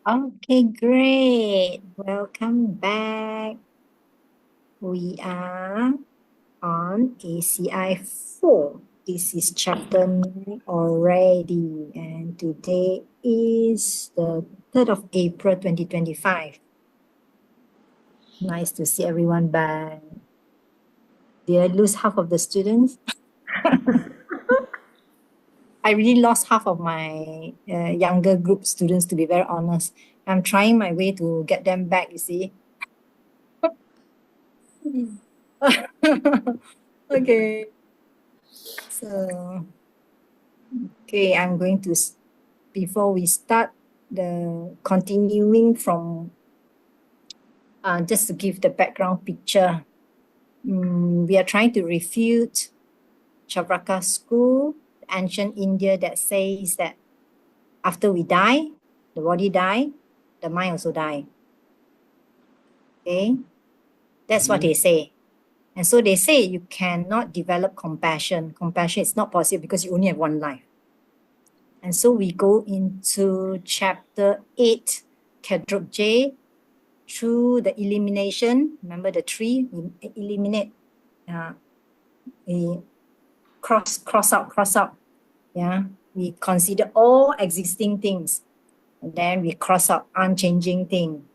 Okay, great. Welcome back. We are on ACI 4. This is chapter 9 already, and today is the 3rd of April 2025. Nice to see everyone back. Did I lose half of the students? I really lost half of my younger group students, to be very honest. I'm trying my way to get them back, you see. Okay, so I'm going to, before we start the continuing from, just to give the background picture, we are trying to refute Chavraka school, ancient India, that says that after we die, the body die, the mind also die. Okay, that's what they say. And so they say you cannot develop compassion. Compassion is not possible because you only have one life. And so we go into chapter 8, Kedrok J, through the elimination. Remember the tree? We eliminate, we cross out. Yeah, we consider all existing things. And then we cross out unchanging thing.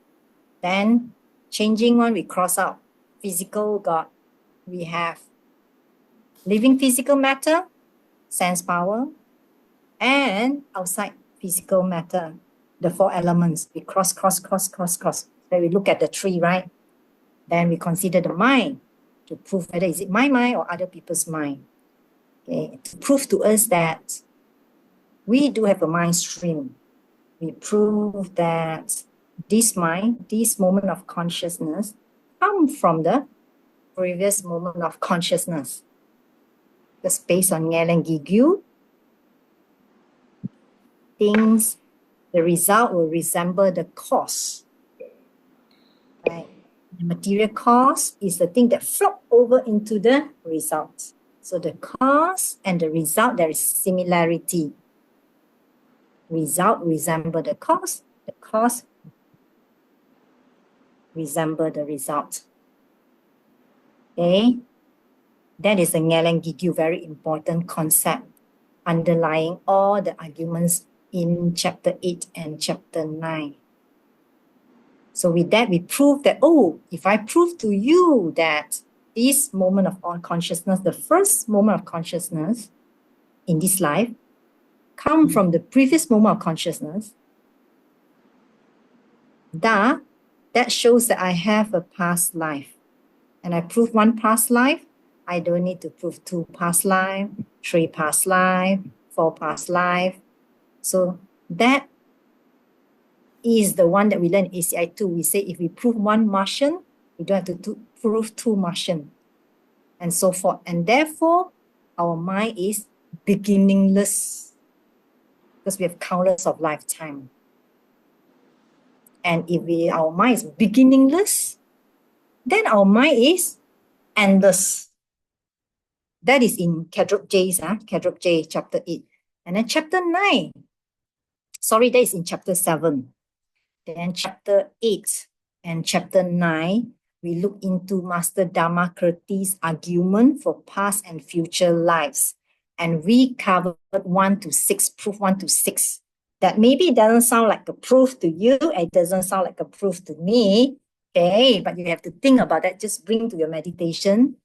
Then changing one, we cross out. Physical God. We have living physical matter, sense power, and outside physical matter, the 4 elements. We cross. Then we look at the tree, right? Then we consider the mind to prove whether is it my mind or other people's mind. Okay, to prove to us that we do have a mind stream. We prove that this mind, this moment of consciousness, come from the previous moment of consciousness. Because based on Ngelen Gigyu, things, the result will resemble the cause. Right? The material cause is the thing that flop over into the result. So the cause and the result, there is similarity. Result resemble the cause resemble the result. Okay? That is a Ngelen Gigyu, very important concept underlying all the arguments in chapter 8 and chapter 9. So with that, we prove that, if I prove to you that this moment of all consciousness, the first moment of consciousness in this life, come from the previous moment of consciousness, that shows that I have a past life. And I prove one past life, I don't need to prove 2 past life, 3 past life, 4 past life. So that is the one that we learn in ACI 2. We say if we prove 1 Martian, we don't have to prove 2 Martian, and so forth. And therefore, our mind is beginningless because we have countless of lifetime. And if our mind is beginningless, then our mind is endless. That is in Kedrok J, chapter 8. And then chapter 9, that is in chapter 7. Then chapter 8 and chapter 9, we look into Master Dharmakirti's argument for past and future lives. And we covered 1 to 6, proof 1 to 6. That maybe it doesn't sound like a proof to you, it doesn't sound like a proof to me, okay? But you have to think about that. Just bring to your meditation.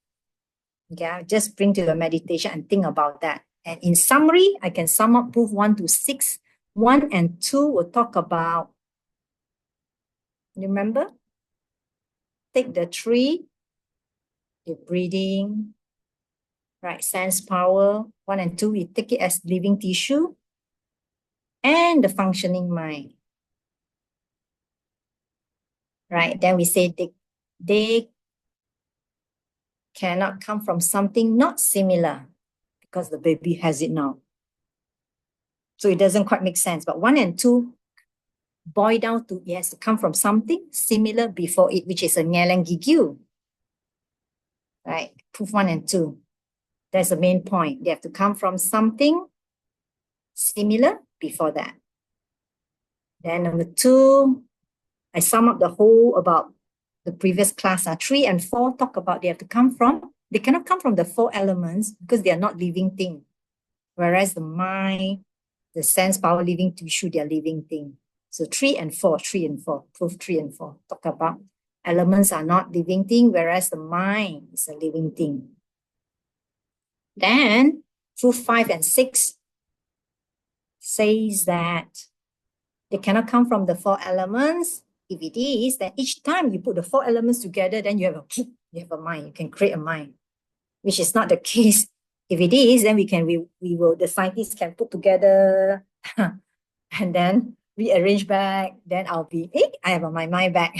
Yeah, just bring to your meditation and think about that. And in summary, I can sum up proof 1 to 6. 1 and 2 will talk about, you remember? Take the tree, your breathing, right? Sense power. 1 and 2, we take it as living tissue and the functioning mind. Right? Then we say they cannot come from something not similar because the baby has it now. So it doesn't quite make sense. But 1 and 2 boil down to it has to come from something similar before it, which is a Ngelen Gigyu. Right? Proof 1 and 2. That's the main point. They have to come from something similar before that. Then number 2, I sum up the whole about the previous class. 3 and 4 talk about they cannot come from the 4 elements because they are not living thing. Whereas the mind, the sense power, living tissue, they are living thing. So 3 and 4, proof 3 and 4 talk about elements are not living thing, whereas the mind is a living thing. Then proof 5 and 6 says that they cannot come from the 4 elements. If it is, then each time you put the 4 elements together, then you have a mind. You can create a mind, which is not the case. If it is, then the scientists can put together and then rearrange back. Then I have my mind back.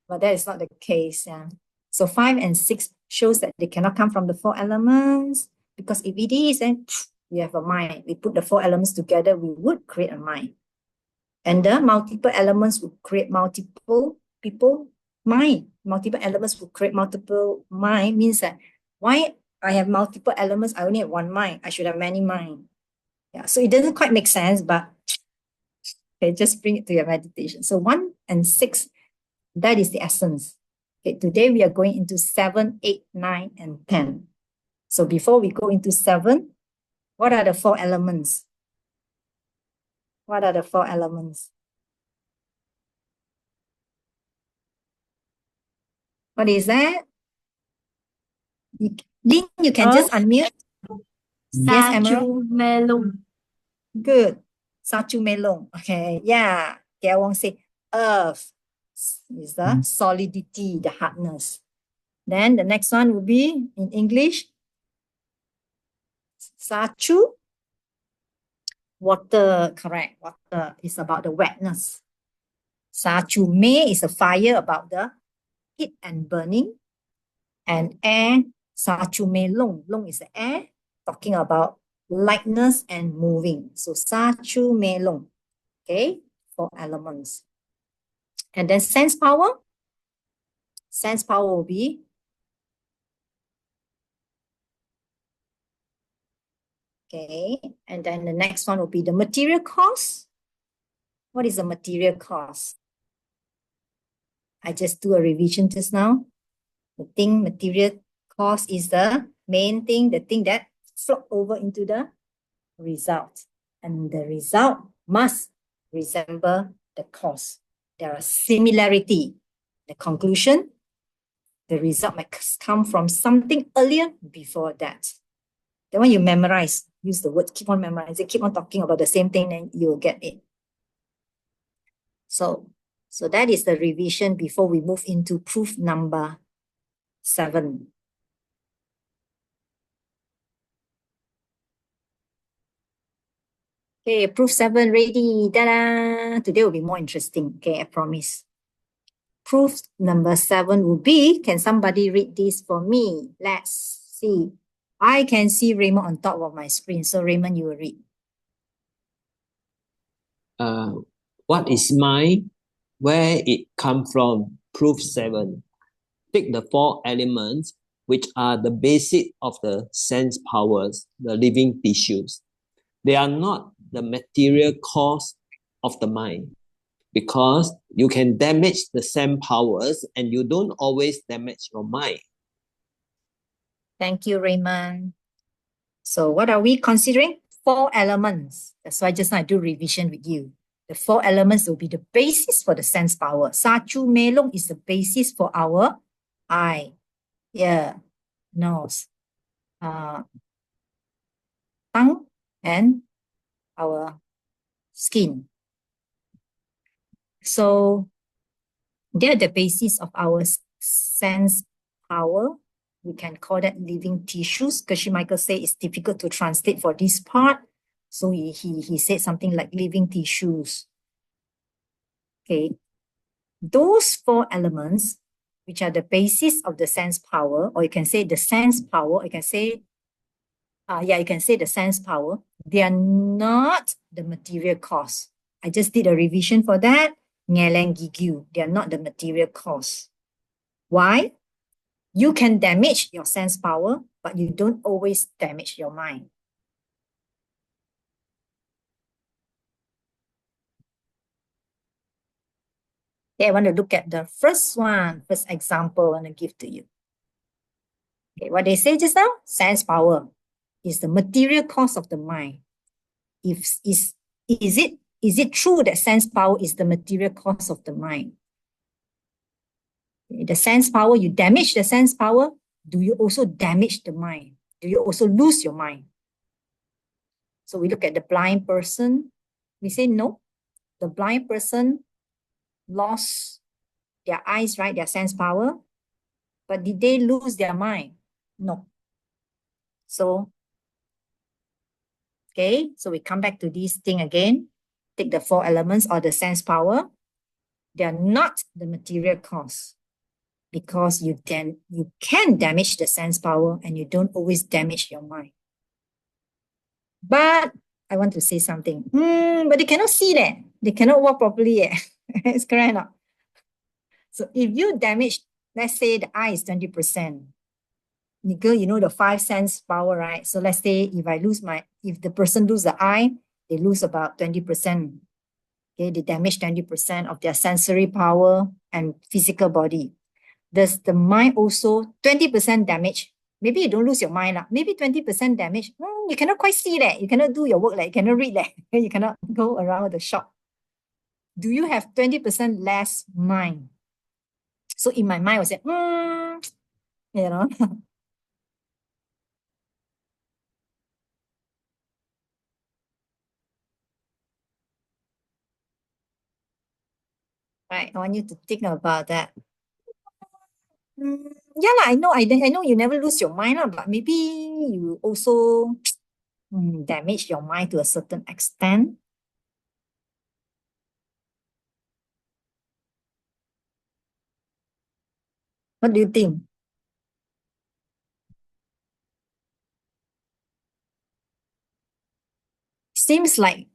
But that is not the case. Yeah. So 5 and 6 shows that they cannot come from the 4 elements, because if it is, then we have a mind. We put the 4 elements together, we would create a mind. And the multiple elements will create multiple mind. Multiple elements will create multiple mind means that why I have multiple elements, I only have one mind. I should have many mind. Yeah, so it doesn't quite make sense, but okay, just bring it to your meditation. So 1 and 6, that is the essence. Okay, today we are going into 7, 8, 9, and 10. So before we go into 7, what are the 4 elements? What are the 4 elements? What is that? Lynn, you can just unmute. Yes, Emerald. Good. Sachu Melong. Okay, yeah. Okay, I won't say earth is the solidity, the hardness. Then the next one will be in English. Sachu, water, correct. Water is about the wetness. Sachu Me is a fire, about the heat and burning. And air, Sachu Me Long. Long is the air, talking about lightness and moving. So Sachu Me Long. Okay, 4 elements. And then sense power. Sense power will be okay. And then the next one will be the material cause. What is the material cause? I just do a revision just now. The thing, material cause is the main thing, the thing that float over into the result. And the result must resemble the cause. There are similarity. The conclusion, the result might come from something earlier before that. Then when you memorize, use the word, keep on memorizing, keep on talking about the same thing, then you will get it. So that is the revision before we move into proof number 7. Okay, proof 7 ready. Ta-da! Today will be more interesting. Okay, I promise. Proof number 7 will be, can somebody read this for me? Let's see. I can see Raymond on top of my screen. So Raymond, you will read. What is mind? Where it come from? Proof 7. Take the 4 elements, which are the basic of the sense powers, the living tissues. They are not the material cause of the mind, because you can damage the sense powers and you don't always damage your mind. Thank you, Raymond. So what are we considering? 4 elements. That's why just now I do revision with you. The 4 elements will be the basis for the sense power. Sachu Melong is the basis for our eye, ear, nose, tongue, and our skin. So they're the basis of our sense power. We can call that living tissues. Geshe Michael said it's difficult to translate for this part. So he said something like living tissues. Okay. Those 4 elements, which are the basis of the sense power, or you can say the sense power, you can say, you can say the sense power, they are not the material cause. I just did a revision for that. Ngeleng Gigyu, they are not the material cause. Why? You can damage your sense power, but you don't always damage your mind. Okay, I want to look at the first example I want to give to you. Okay, what they say just now, sense power is the material cause of the mind. Is it true that sense power is the material cause of the mind? Okay, the sense power, you damage the sense power, do you also damage the mind? Do you also lose your mind? So we look at the blind person, we say no, the blind person lost their eyes, right? Their sense power. But did they lose their mind? No. So, okay, so we come back to this thing again. Take the four elements or the sense power. They are not the material cause because you can damage the sense power and you don't always damage your mind. But I want to say something. But they cannot see that. They cannot walk properly. It's correct or not? So if you damage, let's say the eye is 20%. Nicole, you know the five sense power, right? So let's say if the person lose the eye, they lose about 20%. Okay, they damage 20% of their sensory power and physical body. Does the mind also 20% damage? Maybe you don't lose your mind, maybe 20% damage. You cannot quite see that. You cannot do your work, you cannot read that. You cannot go around the shop. Do you have 20% less mind? So in my mind, I would say, you know, right? I want you to think about that. Yeah, I know you never lose your mind, but maybe you also damage your mind to a certain extent. What do you think? Seems like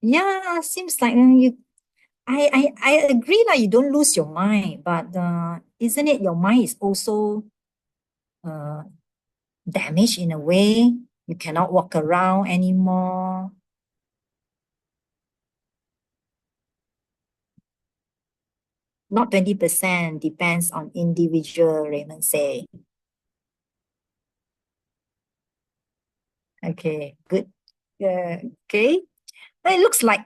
yeah, seems like you I agree that you don't lose your mind, but isn't it your mind is also uh damaged in a way? You cannot walk around anymore. Not 20%, depends on individual, Raymond say. Okay, good. Okay. It looks like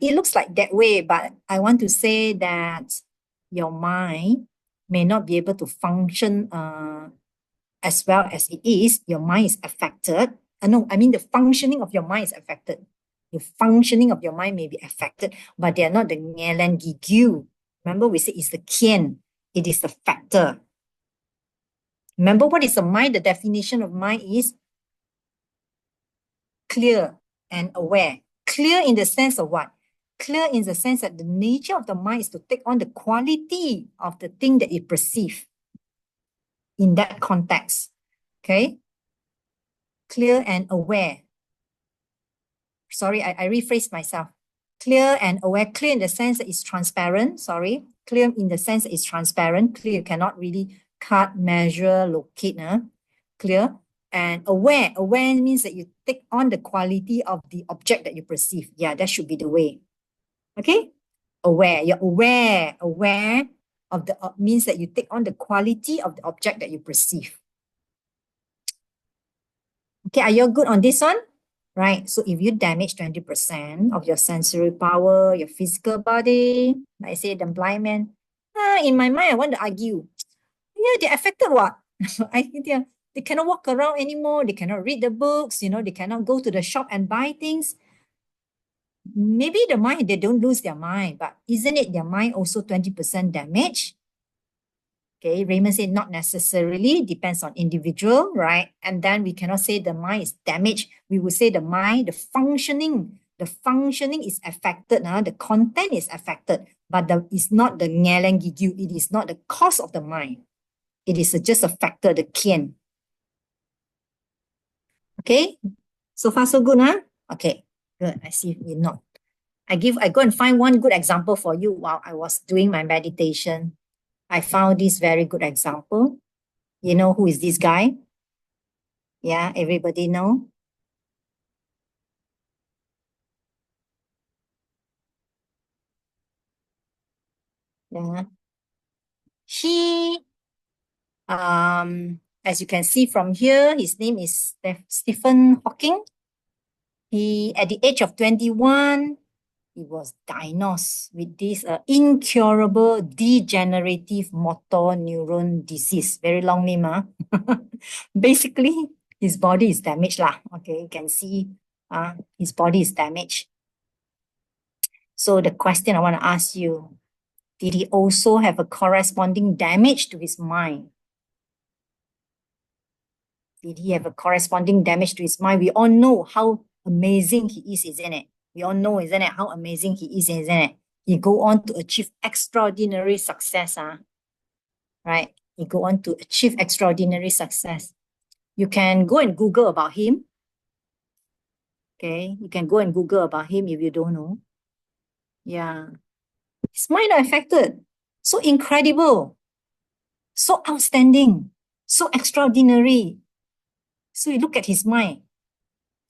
that way, but I want to say that your mind may not be able to function as well as it is. Your mind is affected. No, I mean the functioning of your mind is affected. The functioning of your mind may be affected, but they are not the ngelan gigyu. Remember, we said it's the kien. It is the factor. Remember, what is the mind? The definition of mind is clear and aware. Clear in the sense of what? Clear in the sense that the nature of the mind is to take on the quality of the thing that it perceives in that context. Okay? Clear and aware. Sorry, I rephrased myself. Clear and aware. Clear in the sense that it's transparent. Sorry. Clear in the sense that it's transparent. Clear, you cannot really cut, measure, locate. Clear. And aware. Aware means that you take on the quality of the object that you perceive. Yeah, that should be the way. Okay? Aware. You're aware. Aware of the means that you take on the quality of the object that you perceive. Okay, are you good on this one? Right. So if you damage 20% of your sensory power, your physical body, like I say, the blind man, in my mind, I want to argue. Yeah, they're affected what? I think they cannot walk around anymore. They cannot read the books, they cannot go to the shop and buy things. Maybe the mind, they don't lose their mind, but isn't it their mind also 20% damage? Okay, Raymond said not necessarily, depends on individual, right? And then we cannot say the mind is damaged. We would say the mind, the functioning is affected, the content is affected, but it's not the ngelang gigyu, it is not the cause of the mind. It is just a factor, the kien. Okay, so far so good, huh? Okay, good. I see you know. I go and find one good example for you while I was doing my meditation. I found this very good example. You know who is this guy? Yeah, everybody know. Yeah. He, as you can see from here, his name is Stephen Hawking. He, at the age of 21, he was diagnosed with this incurable degenerative motor neuron disease. Very long name, huh? Basically, his body is damaged lah. Okay, you can see his body is damaged. So the question I want to ask you, did he also have a corresponding damage to his mind? Did he have a corresponding damage to his mind? We all know how amazing he is, isn't it? We all know, isn't it, how amazing he is, isn't it? He go on to achieve extraordinary success, right? He go on to achieve extraordinary success. You can go and Google about him. Okay, you can go and Google about him if you don't know. Yeah. His mind not affected. So incredible. So outstanding. So extraordinary. So you look at his mind.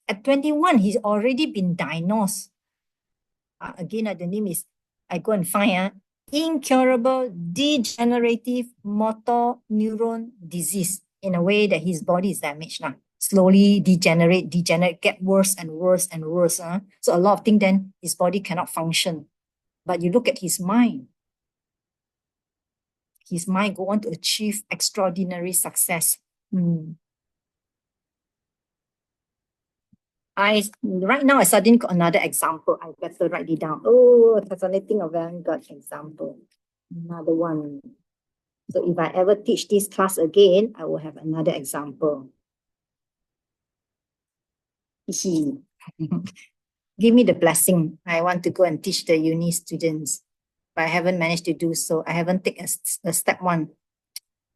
At 21, he's already been diagnosed. Again, the name is, I go and find, incurable degenerative motor neuron disease, in a way that his body is damaged now. Slowly degenerate, get worse and worse and worse. So a lot of things, then his body cannot function. But you look at his mind go on to achieve extraordinary success. Right now I suddenly got another example. I better write it down. Oh, fascinating of I got example. Another one. So if I ever teach this class again, I will have another example. Give me the blessing. I want to go and teach the uni students, but I haven't managed to do so. I haven't taken a step one.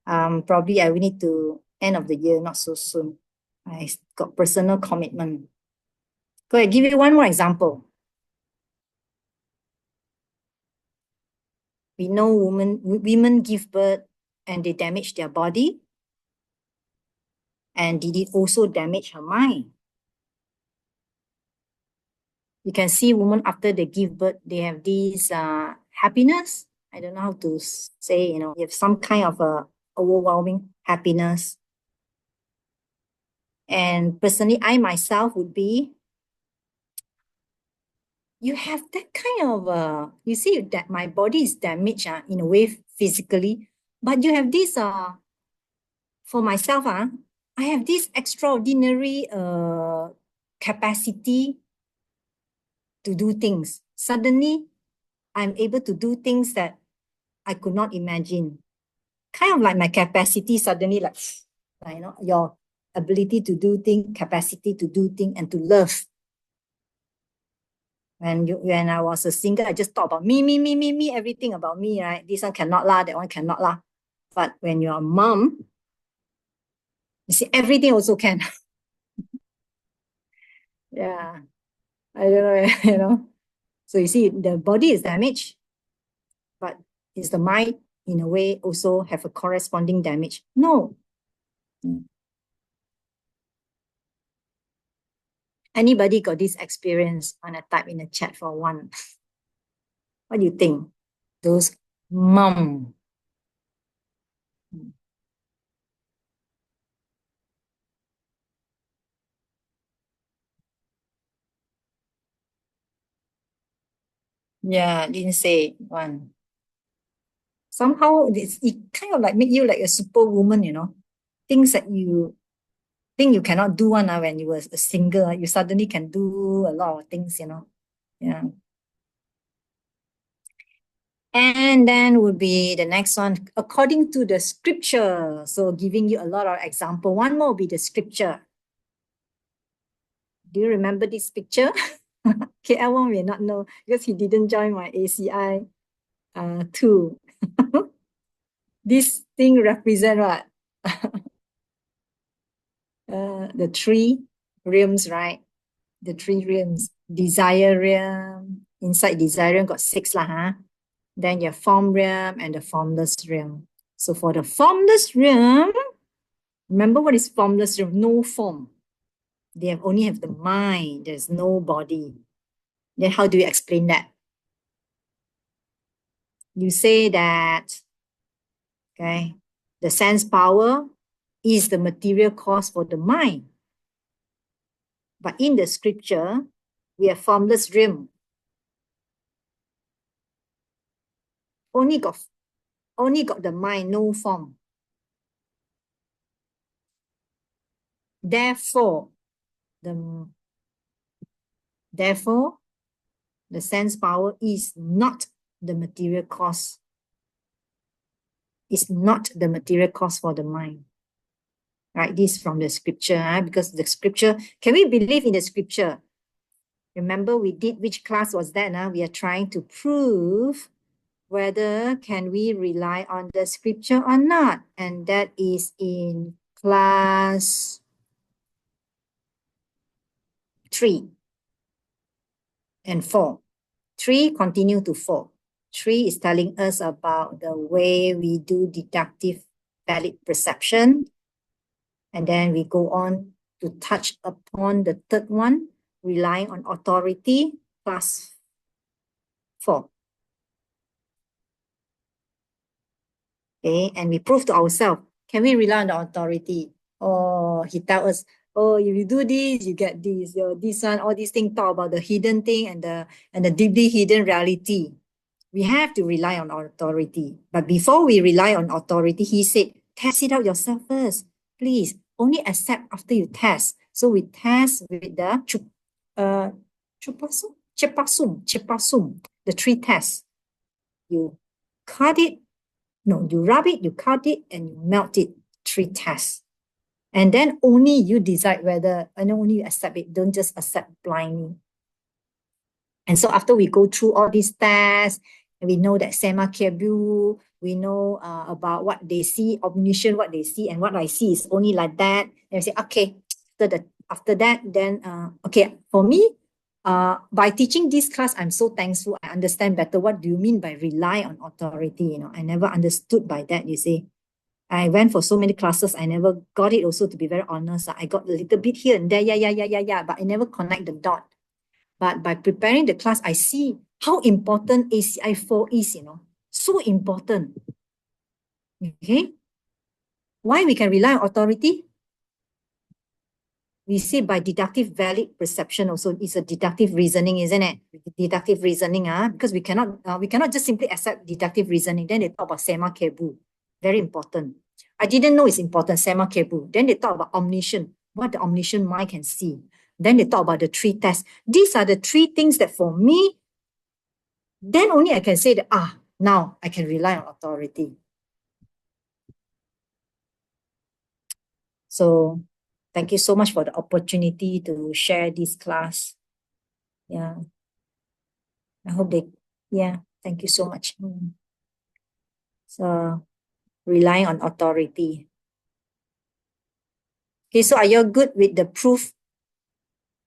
Probably I will need to end of the year, not so soon. I got personal commitment. Go ahead, give you one more example. We know women give birth and they damage their body. And did it also damage her mind? You can see women after they give birth, they have this happiness. I don't know how to say, you have some kind of a overwhelming happiness. And personally, I myself would be, you have that kind of, you see that my body is damaged in a way physically, but you have this, for myself, I have this extraordinary capacity to do things. Suddenly, I'm able to do things that I could not imagine. Kind of like my capacity suddenly, like your ability to do things, capacity to do things, and to love. When I was a single, I just thought about me, everything about me, right? This one cannot lah, that one cannot lah. But when you're a mom, you see, everything also can. Yeah. I don't know, So you see, the body is damaged, but is the mind, in a way, also have a corresponding damage? No. Anybody got this experience? Want to type in the chat for one. What do you think? Those mom. Yeah, didn't say one. Somehow it kind of like make you like a superwoman, Things that you think you cannot do one when you were a single, you suddenly can do a lot of things, Yeah. And then would be the next one, according to the scripture. So giving you a lot of example. One more will be the scripture. Do you remember this picture? KL1 may not know because he didn't join my ACI 2. This thing represent what? The three realms, right? The three realms. Desire realm. Inside desire realm got 6 lah, Then your form realm and the formless realm. So for the formless realm, remember what is formless realm? No form. They only have the mind. There's no body. Then how do you explain that? you say that, okay, the sense power is the material cause for the mind. But in the scripture, we have formless realm. Only got the mind, no form. Therefore, the sense power is not the material cause. It's not the material cause for the mind. Right? This is from the scripture, because the scripture, can we believe in the scripture? Remember we did, which class was that? We are trying to prove whether can we rely on the scripture or not. And that is in class 3 and 4. 3 continue to 4. 3 is telling us about the way we do deductive valid perception. And then we go on to touch upon the third one, relying on authority, class 4. Okay, and we prove to ourselves, can we rely on the authority? Oh, he tells us, oh, if you do this, you get this. This one, all these things talk about the hidden thing and the deeply hidden reality. We have to rely on authority. But before we rely on authority, he said, test it out yourself first. Please, only accept after you test. So we test with the chepasum, the 3 tests. You cut it, no, you rub it, you cut it, and you melt it. 3 tests. And then only you decide whether, and only you accept it. Don't just accept blindly. And so after we go through all these tests, and we know that Sema Kebu, we know about what they see, omniscient, what they see, and what I see is only like that. And we say, okay, after that, then, okay, for me, by teaching this class, I'm so thankful. I understand better what do you mean by rely on authority. I never understood by that, you see. I went for so many classes, I never got it also, to be very honest. I got a little bit here and there, but I never connect the dot. But by preparing the class, I see how important ACI 4 is, so important. Okay? Why we can rely on authority? We see by deductive valid perception also. It's a deductive reasoning, isn't it? Deductive reasoning, because we cannot just simply accept deductive reasoning. Then they talk about Sema Kebu. Very important. I didn't know it's important, Sema Kebu. Then they talk about omniscient, what the omniscient mind can see. Then they talk about the 3 tests. These are the 3 things that for me, then only I can say that, now I can rely on authority. So thank you so much for the opportunity to share this class. Yeah. I hope thank you so much. So relying on authority. Okay, so are you good with the proof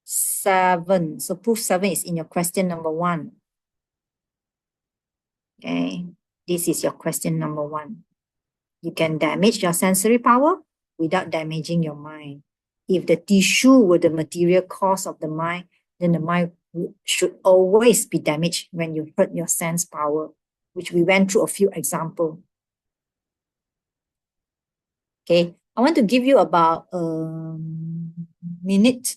7? So proof 7 is in your question number 1. Okay, this is your question number 1. You can damage your sensory power without damaging your mind. If the tissue were the material cause of the mind, then the mind should always be damaged when you hurt your sense power, which we went through a few examples. Okay, I want to give you about a minute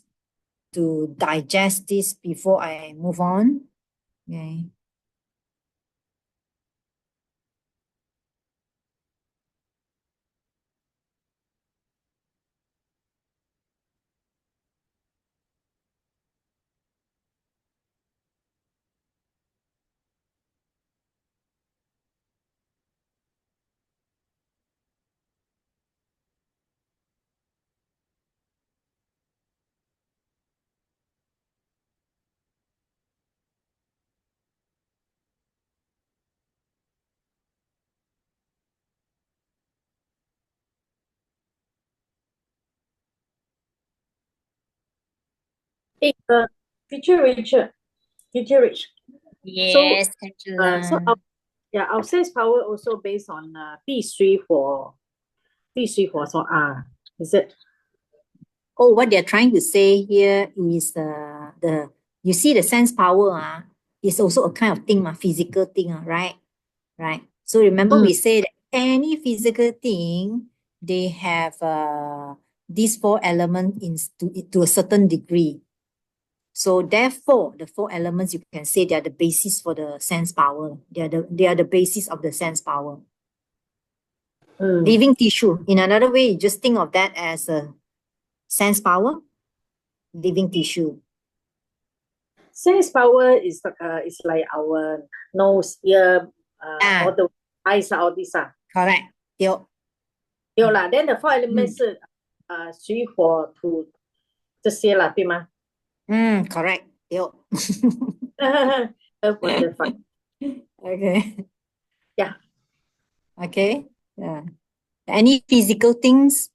to digest this before I move on. Okay. Hey, teacher Richard. Yes, Angela. So our sense power also based on 第3火 R. Is it? Oh, what they're trying to say here is you see the sense power is also a kind of thing, physical thing, right? right? So remember we say that any physical thing, they have these four elements to a certain degree. So therefore, the four elements, you can say they are the basis for the sense power. They are the basis of the sense power. Living tissue. In another way, you just think of that as a sense power, living tissue. Sense power is like our nose, ear, all the eyes, all these. Correct. 对。对啦 then the four elements 是水火土这些啦，对吗correct. 对。wonderful. Okay. Yeah. Okay. Yeah. Any physical things,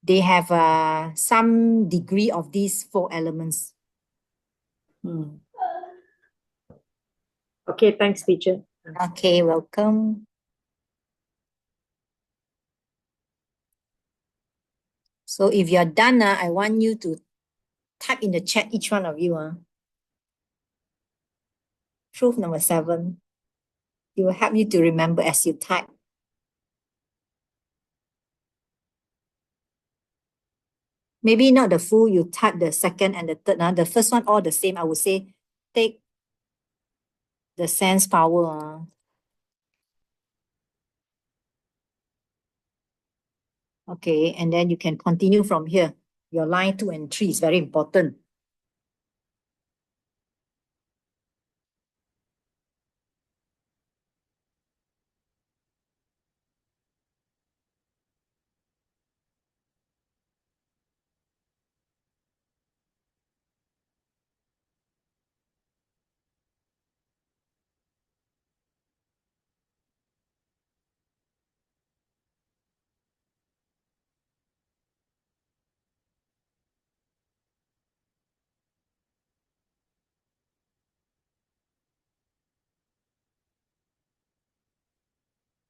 they have some degree of these four elements. Okay, thanks, teacher. Okay, welcome. So if you're done, I want you to type in the chat, each one of you. Truth number 7. It will help you to remember as you type. Maybe not the full, you type the second and the third. The first one all the same. I would say take the sense power. Okay, and then you can continue from here. Your line 2 and 3 is very important.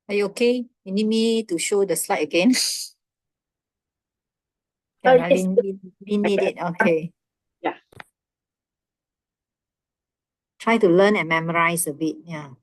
Are you okay? You need me to show the slide again? Can I Yes. need it? Okay. Yeah. Try to learn and memorize a bit. Yeah.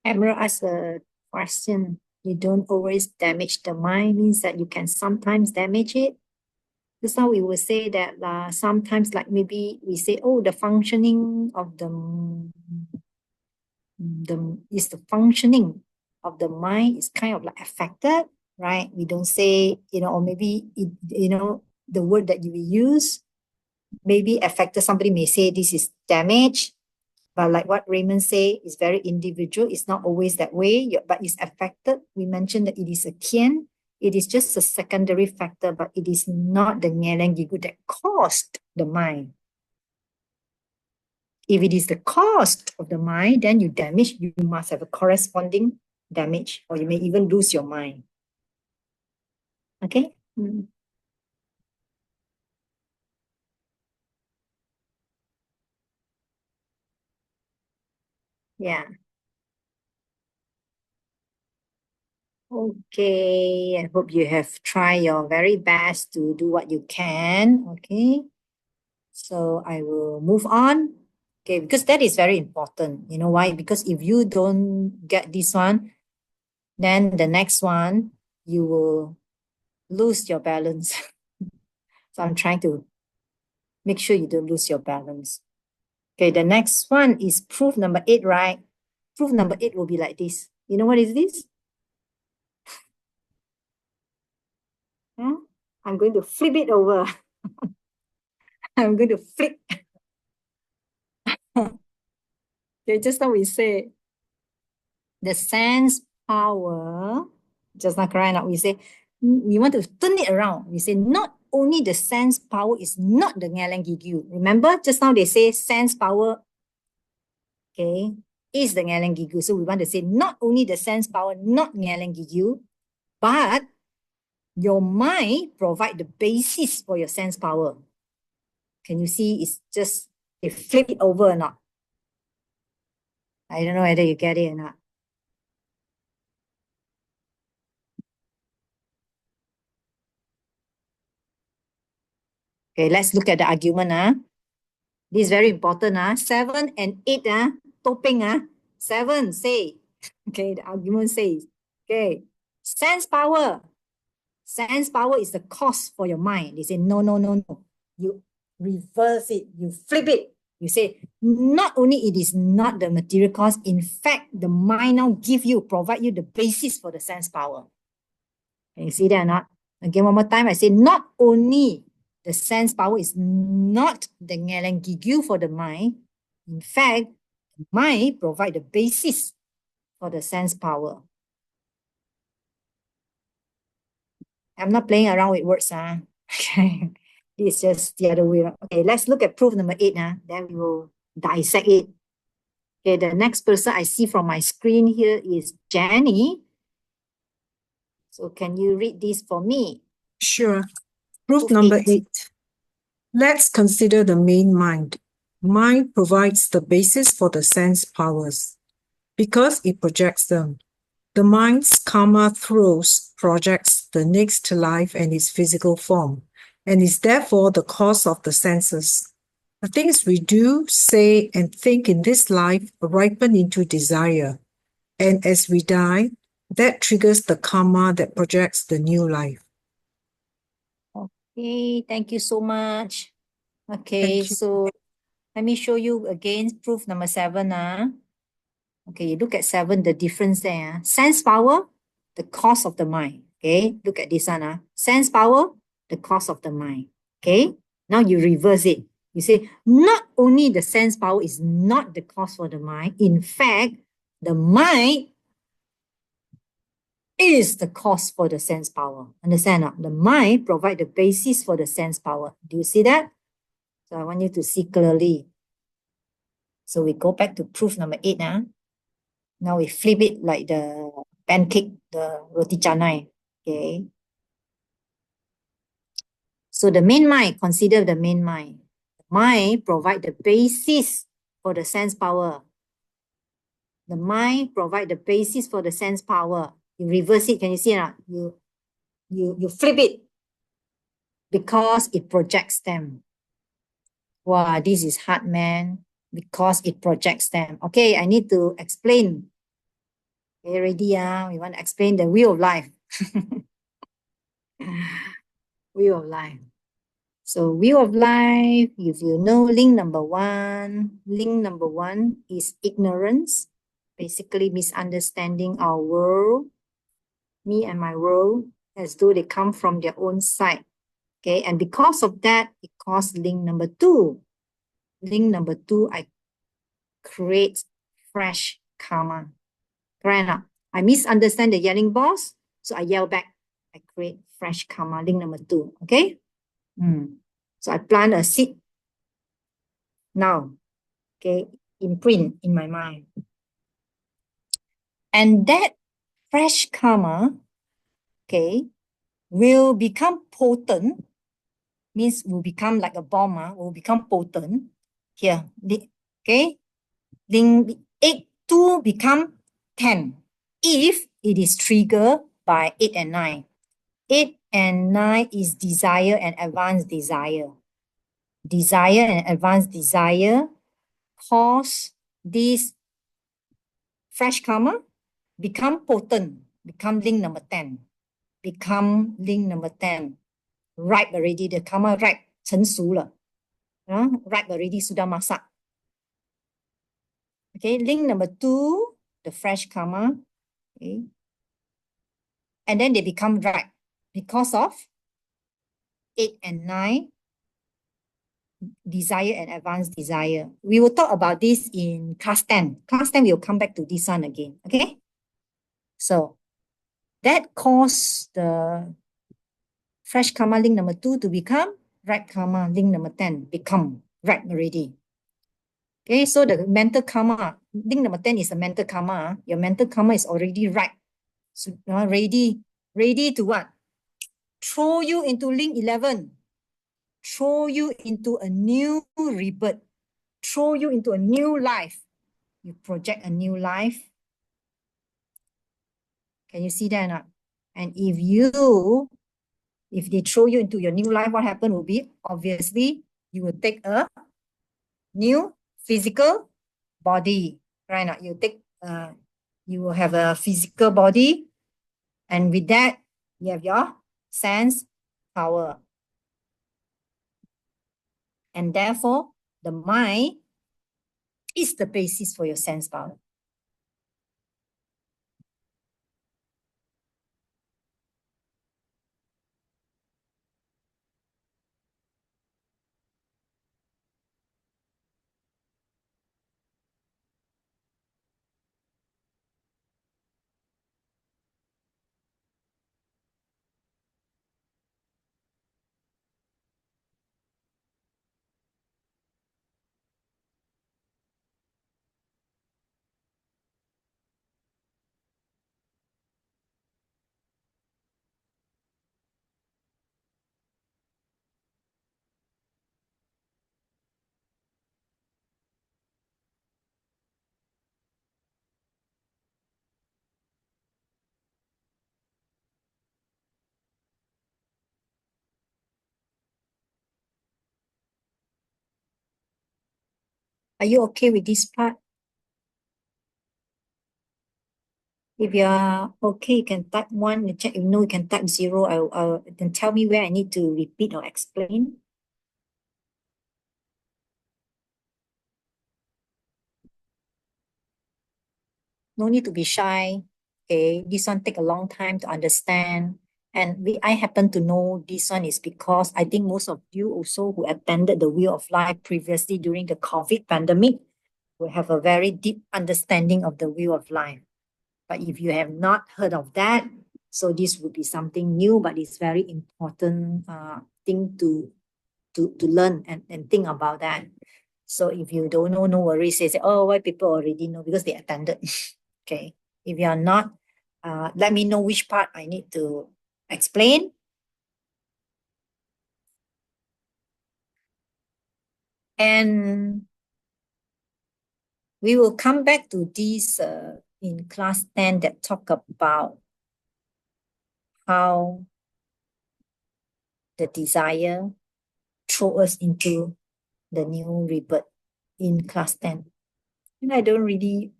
Emerald asked a question. You don't always damage the mind means that you can sometimes damage it. Just now we will say that sometimes, like maybe we say, oh, the functioning of the functioning of the mind is kind of like affected, right? We don't say, or maybe the word that you will use maybe affected. Somebody may say this is damage, but like what Raymond say, it's very individual. It's not always that way, but it's affected. We mentioned that it is a kian. It is just a secondary factor, but it is not the ngeleng gigu that caused the mind. If it is the cost of the mind, then you damage, you must have a corresponding damage, or you may even lose your mind. Okay? Yeah. Okay, I hope you have tried your very best to do what you can. Okay, so I will move on. Okay, because that is very important. You know why? Because if you don't get this one, then the next one, you will lose your balance. So I'm trying to make sure you don't lose your balance. Okay, the next one is proof number 8, right? Proof number 8 will be like this. You know what is this? Huh? I'm going to flip it over. I'm going to flip. Okay, just now we say the sense power, just now correct now, we say, we want to turn it around. We say not only the sense power is not the ngeleng gigu. Remember, just now they say sense power, okay, is the ngeleng gigu. So we want to say not only the sense power, not ngeleng gigu, but your mind provide the basis for your sense power. Can you see? It's just, they flip it over or not. I don't know whether you get it or not. Okay, let's look at the argument. This is very important. 7 and 8, topping. 7 say, okay, the argument says, okay, sense power. Sense power is the cause for your mind. They say, no, no, no, no. You reverse it, you flip it. You say, not only it is not the material cause, in fact, the mind now provide you the basis for the sense power. Can you see that or not? Again, one more time, I say, not only the sense power is not the ngeleng gigu for the mind. In fact, the mind provide the basis for the sense power. I'm not playing around with words. Okay. This is just the other way around. Okay, let's look at proof number 8. Then we will dissect it. Okay, the next person I see from my screen here is Jenny. So can you read this for me? Sure. Proof number 8. Let's consider the main mind. Mind provides the basis for the sense powers because it projects them. The mind's karma throws projects the next life and its physical form, and is therefore the cause of the senses. The things we do, say, and think in this life ripen into desire, and as we die, that triggers the karma that projects the new life. Okay, thank you so much. Okay, so let me show you again proof number 7. Okay, you look at 7, the difference there. Sense power, the cause of the mind. Okay, look at this one. Sense power, the cause of the mind. Okay, now you reverse it. You say, not only the sense power is not the cause for the mind, in fact, the mind is the cause for the sense power. Understand? The mind provide the basis for the sense power. Do you see that? So I want you to see clearly. So we go back to proof number 8. Now we flip it like the pancake, the roti canai. Okay. So the main mind, consider the main mind. The mind provide the basis for the sense power. The mind provide the basis for the sense power. You reverse it, can you see it? You flip it because it projects them. Wow, this is hard, man. Because it projects them. Okay, I need to explain Okay, ready? We want to explain the wheel of life. Wheel of life. So wheel of life, if you know link number one is ignorance, basically misunderstanding our world, me and my world, as though they come from their own side. Okay, and because of that, it caused link number two. Link number two, I create fresh karma. Right now, I misunderstand the yelling boss, so I yell back. I create fresh karma, link number two. Okay? So I plant a seed now. Okay, imprint in my mind. And that fresh karma, okay, will become potent, means will become like a bomb, will become potent. Here, okay, link 8, 2 become 10 if it is triggered by 8 and 9. 8 and 9 is desire and advanced desire. Desire and advanced desire cause this fresh karma become potent, become link number 10. Become link number 10. Ripe already, the karma ripe, 成熟了. Ripe already, sudah masak. Okay, link number 2, the fresh karma. Okay. And then they become ripe because of 8 and 9, desire and advanced desire. We will talk about this in class 10. Class 10, we'll come back to this one again. Okay? So that caused the fresh karma link number 2 to become ripe karma link number 10, become ripe already. Okay, so the mental karma, link number 10 is a mental karma. Your mental karma is already ripe. So ready to what? Throw you into link 11. Throw you into a new rebirth. Throw you into a new life. You project a new life. Can you see that or not? And if they throw you into your new life, what happened will be, obviously, you will take a new physical body. Right now, you will have a physical body. And with that, you have your sense power. And therefore, the mind is the basis for your sense power. Are you okay with this part? If you are okay, you can type 1 in the chat. If no, you can type 0. Then tell me where I need to repeat or explain. No need to be shy. Okay, this one take a long time to understand. And I happen to know this one is because I think most of you also who attended the Wheel of Life previously during the COVID pandemic will have a very deep understanding of the Wheel of Life. But if you have not heard of that, so this would be something new, but it's very important thing to learn and think about that. So if you don't know, no worries. Say, oh, why people already know? Because they attended. Okay. If you are not, let me know which part I need to explain. And we will come back to this in class 10 that talk about how the desire throw us into the new rebirth in class 10. And I don't really,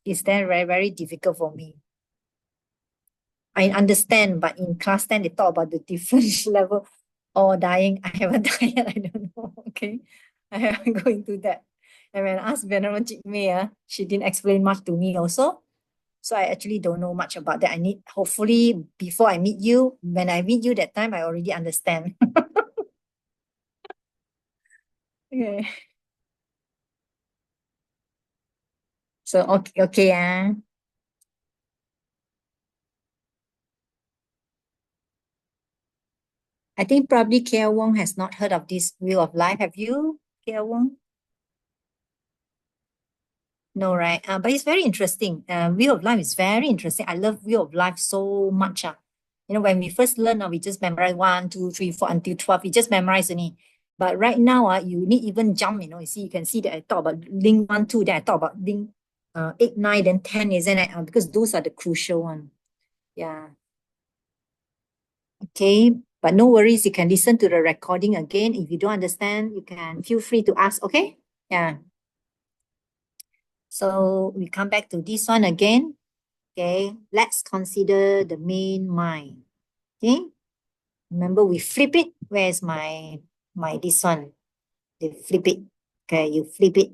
it's then very, very difficult for me. I understand, but in class 10, they talk about the different level or dying. I haven't died yet, I don't know. Okay. I haven't go into that. And when I asked Venerable Jigme, she didn't explain much to me also. So I actually don't know much about that. I need, hopefully, before I meet you, when I meet you that time, I already understand. Okay. So, okay. I think probably Kia Wong has not heard of this Wheel of Life. Have you, Kia Wong? No, right? But it's very interesting. Wheel of Life is very interesting. I love Wheel of Life so much. When we first learn, we just memorize 1, 2, 3, 4 until 12. We just memorize only. But right now, you need even jump, you can see that I talk about link 1, 2, then I talk about link 8, 9, then 10, isn't it? Because those are the crucial one. Yeah. Okay. But no worries, you can listen to the recording again. If you don't understand, you can feel free to ask, okay? Yeah. So we come back to this one again. Okay, let's consider the main mind. Okay, remember we flip it. Where's my this one? You flip it. Okay, you flip it.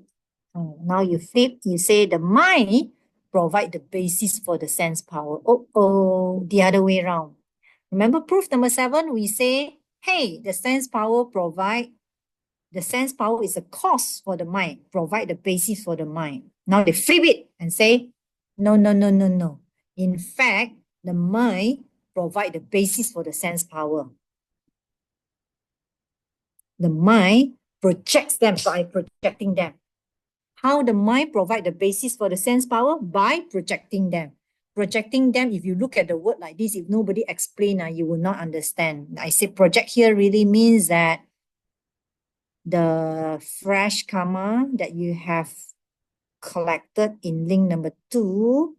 Now you flip, you say the mind provide the basis for the sense power. Oh, the other way around. Remember proof number 7, we say, hey, the sense power is a cause for the mind, provide the basis for the mind. Now they flip it and say, no, no, no, no, no. In fact, the mind provide the basis for the sense power. The mind projects them by projecting them. How the mind provide the basis for the sense power? By projecting them. Projecting them, if you look at the word like this, if nobody explain, you will not understand. I say project here really means that the fresh karma that you have collected in link number 2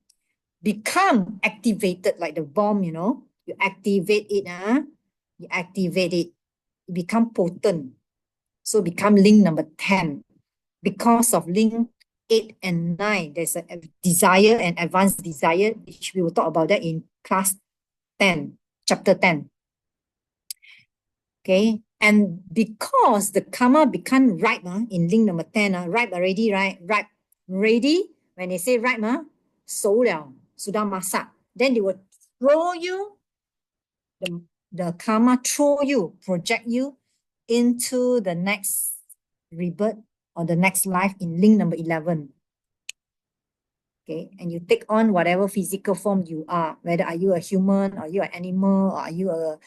become activated like the bomb, you activate it, you activate it, it become potent. So become link number 10. Because of link 8 and 9, there's a desire and advanced desire, which we will talk about that in class 10, chapter 10. Okay, and because the karma become ripe in link number 10, ripe already, right? Ripe, ready. When they say ripe, 熟了, sudah masak. Then they will throw you, the karma throw you, project you into the next rebirth or the next life in link number 11. Okay, and you take on whatever physical form you are, whether are you a human, or you an animal, or are you a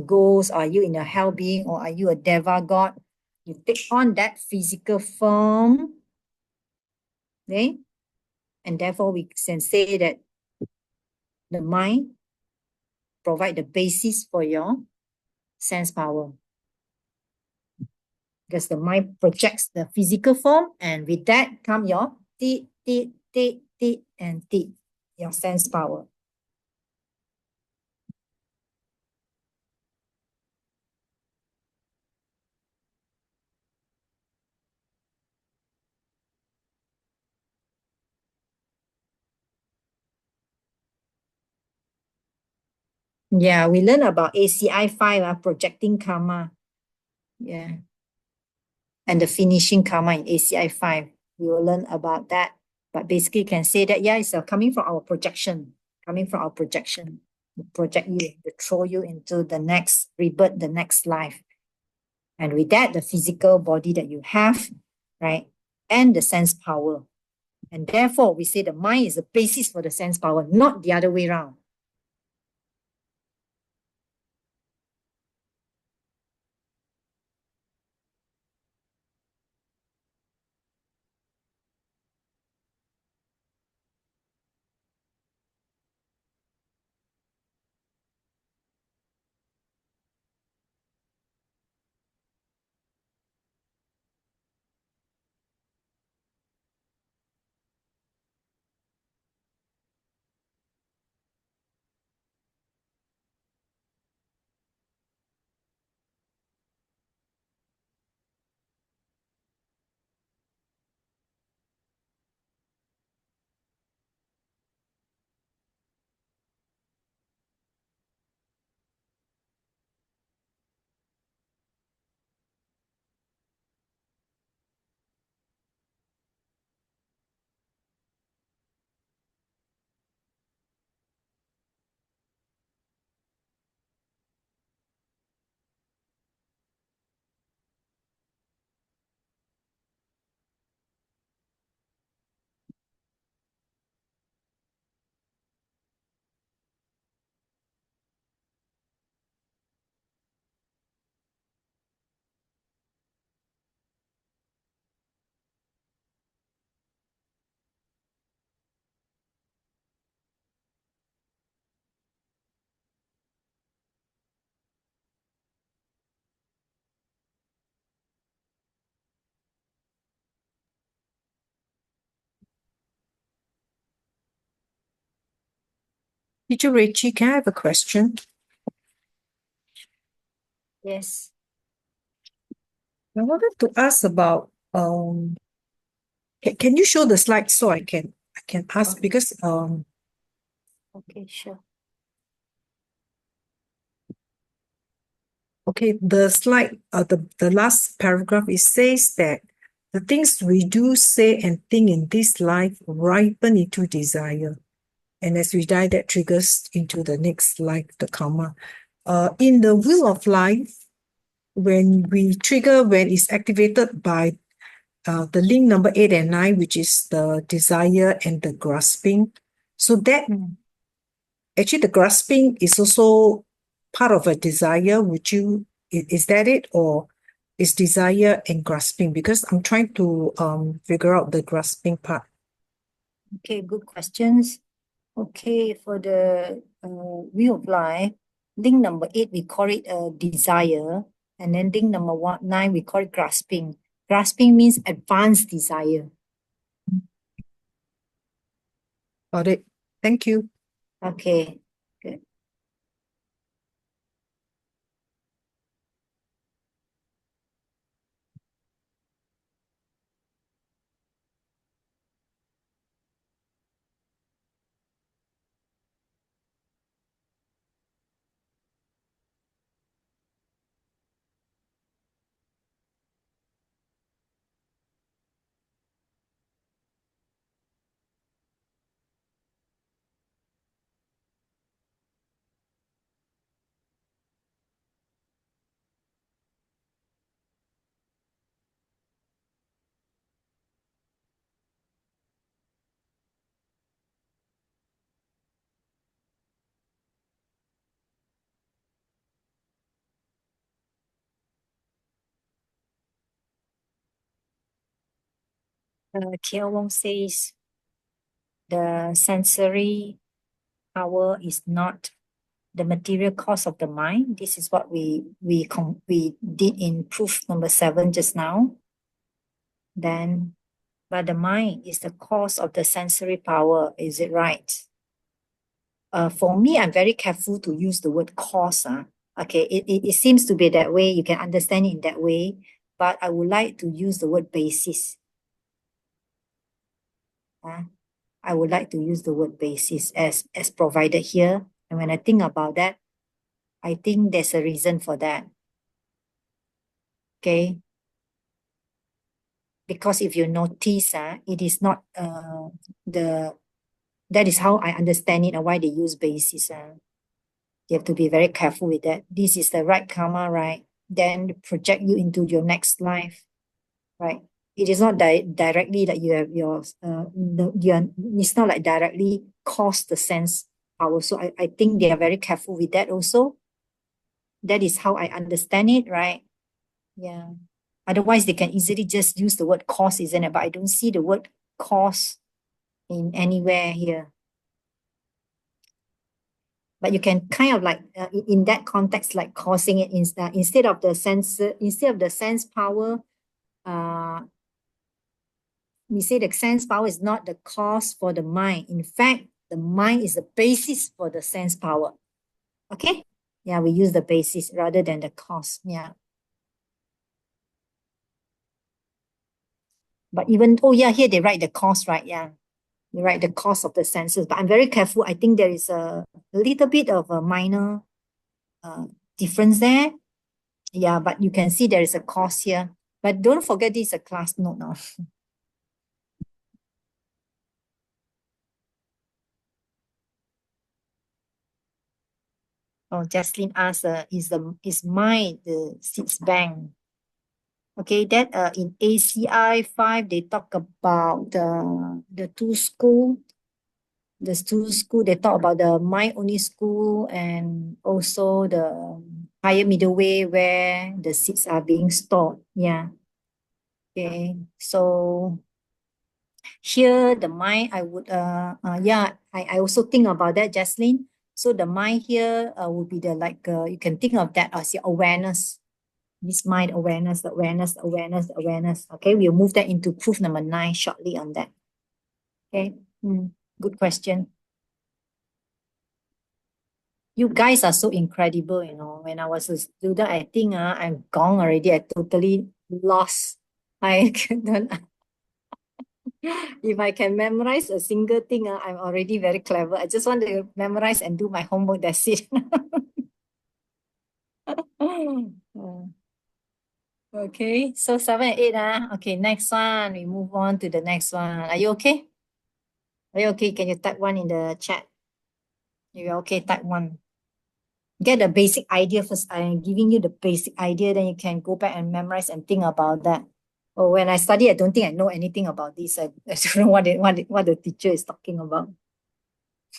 ghost, or are you in a hell being, or are you a deva god? You take on that physical form, okay? And therefore we can say that the mind provide the basis for your sense power. Because the mind projects the physical form, and with that come your ti, and ti, your sense power. Yeah, we learn about ACI 5, projecting karma. Yeah. And the finishing karma in ACI 5. We will learn about that. But basically, you can say that, yeah, it's coming from our projection. Coming from our projection. We project you, to throw you into the next rebirth, the next life. And with that, the physical body that you have, right? And the sense power. And therefore, we say the mind is the basis for the sense power, not the other way around. Teacher Rache, can I have a question? Yes. I wanted to ask about can you show the slide so I can ask Okay. because Okay, sure. okay, the slide the last paragraph, it says that the things we do, say, and think in this life ripen into desire. And as we die, that triggers into the next life, the karma. In the wheel of life, when it's activated by the link number 8 and 9, which is the desire and the grasping. So that actually the grasping is also part of a desire. Is that it, or is desire and grasping? Because I'm trying to figure out the grasping part. Okay, good questions. Okay, for the wheel of life, link number 8, we call it desire. And then link number 9, we call it grasping. Grasping means advanced desire. Got it. Thank you. Okay, good. Kiao Wong says the sensory power is not the material cause of the mind. This is what we did in proof number 7 just now. Then, but the mind is the cause of the sensory power. Is it right? For me, I'm very careful to use the word cause. Okay, it seems to be that way. You can understand it in that way, but I would like to use the word basis. I would like to use the word basis as provided here. And when I think about that, I think there's a reason for that. Okay. Because if you notice, it is not that is how I understand it and why they use basis. You have to be very careful with that. This is the right karma, right? Then project you into your next life, right? It is not directly that you have it's not like directly cause the sense power. So I think they are very careful with that also. That is how I understand it, right? Yeah. Otherwise, they can easily just use the word cause, isn't it? But I don't see the word cause in anywhere here. But you can kind of like in that context, like causing it instead of the sense power. We say the sense power is not the cause for the mind. In fact, the mind is the basis for the sense power. Okay? Yeah, we use the basis rather than the cause. Yeah. But even, oh yeah, here they write the cause, right? Yeah. They write the cause of the senses. But I'm very careful. I think there is a little bit of a minor difference there. Yeah, but you can see there is a cause here. But don't forget this is a class note now. Oh, Jaslyn asked, is mine the seeds bank? Okay, that in ACI 5, they talk about the two school. The two school, they talk about the mind only school and also the higher middle way where the seeds are being stored. Yeah. Okay. So here the mind, I would I also think about that, Jaslyn. So the mind here would be the like you can think of that as your awareness. This mind awareness, awareness, awareness, awareness. Okay, we'll move that into proof number 9 shortly on that. Okay, good question. You guys are so incredible, you know. When I was a student, I think I'm gone already. I totally lost. I cannot. If I can memorize a single thing, I'm already very clever. I just want to memorize and do my homework. That's it. Okay, so 7 and 8. Okay, next one. We move on to the next one. Are you okay? Are you okay? Can you type one in the chat? If you're okay, type one. Get the basic idea first. I'm giving you the basic idea, then you can go back and memorize and think about that. Oh, when I study, I don't think I know anything about this. I don't know what the teacher is talking about.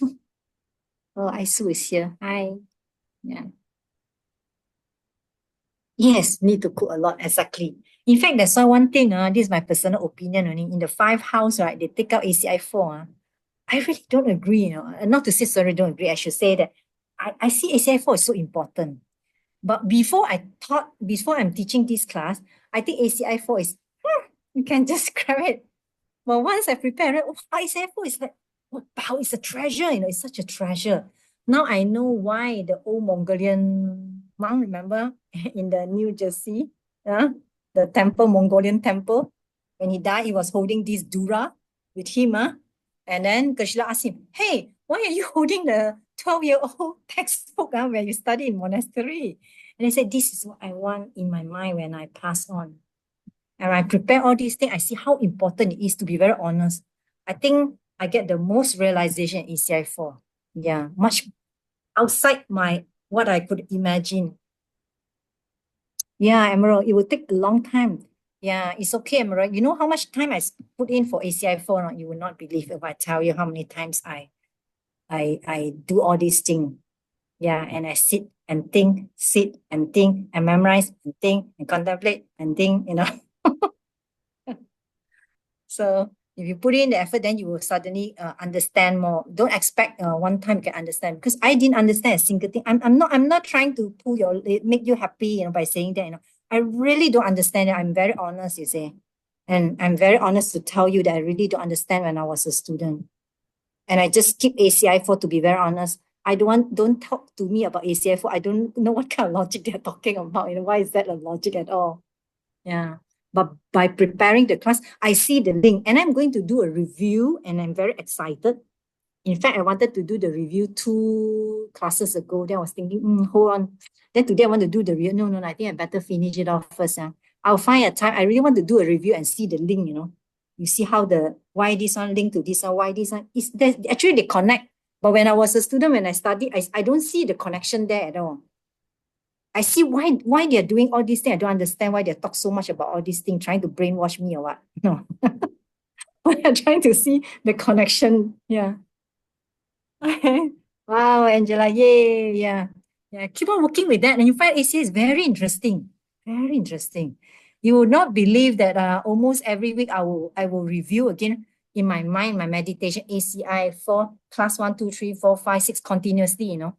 Oh, Aisu is here. Hi. Yeah. Yes, need to cook a lot, exactly. In fact, that's why one thing, this is my personal opinion only. In the 5 house, right, they take out ACI 4. I really don't agree, you know. Not to say sorry, don't agree. I should say that I see ACI 4 is so important. But before I'm teaching this class, I think ACI 4 is, you can just grab it. But once I prepare it, ACI 4 is like, wow, it's a treasure, you know, it's such a treasure. Now I know why the old Mongolian monk, remember, in the New Jersey, the temple, Mongolian temple, when he died, he was holding this dura with him. And then Geshe asked him, hey, why are you holding the 12-year-old textbook where you study in monastery? And he said, this is what I want in my mind when I pass on. And I prepare all these things, I see how important it is, to be very honest. I think I get the most realization in ACI 4. Yeah, much outside what I could imagine. Yeah, Emerald, it will take a long time. Yeah, it's okay, Emerald. You know how much time I put in for ACI 4? You will not believe if I tell you how many times I do all these things. Yeah, and I sit and think and memorize and think and contemplate and think, you know. So if you put in the effort, then you will suddenly understand more. Don't expect one time you can understand, because I didn't understand a single thing. I'm not trying to make you happy, you know, by saying that, you know. I really don't understand it. I'm very honest, you see. And I'm very honest to tell you that I really don't understand when I was a student. And I just keep ACI 4, to be very honest. Don't talk to me about ACI 4. I don't know what kind of logic they're talking about. You know, why is that a logic at all? Yeah. But by preparing the class, I see the link, and I'm going to do a review, and I'm very excited. In fact, I wanted to do the review 2 classes ago. Then I was thinking, hold on. Then today I want to do the review. No, I think I better finish it off first. I'll find a time. I really want to do a review and see the link, you know. You see how why this one link to this one, why this one. Actually, they connect. But when I was a student, when I studied, I don't see the connection there at all. I see why they're doing all these things. I don't understand why they talk so much about all these things, trying to brainwash me or what. No. I'm trying to see the connection. Yeah. Wow, Angela. Yay. Yeah. Yeah. Keep on working with that. And you find ACA is very interesting. Very interesting. You will not believe that almost every week I will review again in my mind, my meditation, ACI 4, class 1, 2, 3, 4, 5, 6 continuously, you know.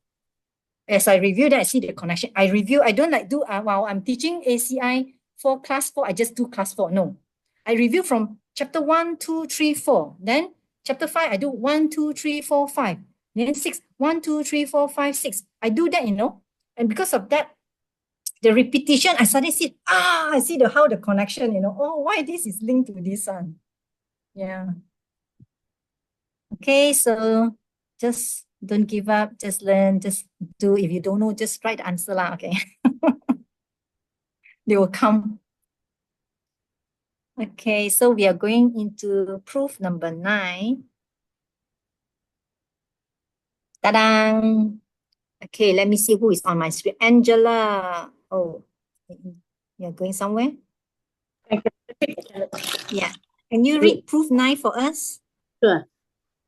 As I review that, I see the connection. I don't like do, while I'm teaching ACI 4, class 4, I just do class 4. No. I review from chapter 1, 2, 3, 4. Then chapter 5, I do 1, 2, 3, 4, 5. Then 6, 1, 2, 3, 4, 5, 6. I do that, you know. And because of that, the repetition, I suddenly see, I see how the connection, you know, why this is linked to this one. Yeah. Okay, so just don't give up, just learn, just do. If you don't know, just write the answer lah, okay? They will come. Okay, so we are going into proof number 9. Ta-da! Okay, let me see who is on my screen. Angela. Oh, you're going somewhere? Yeah. Can you read proof 9 for us? Sure.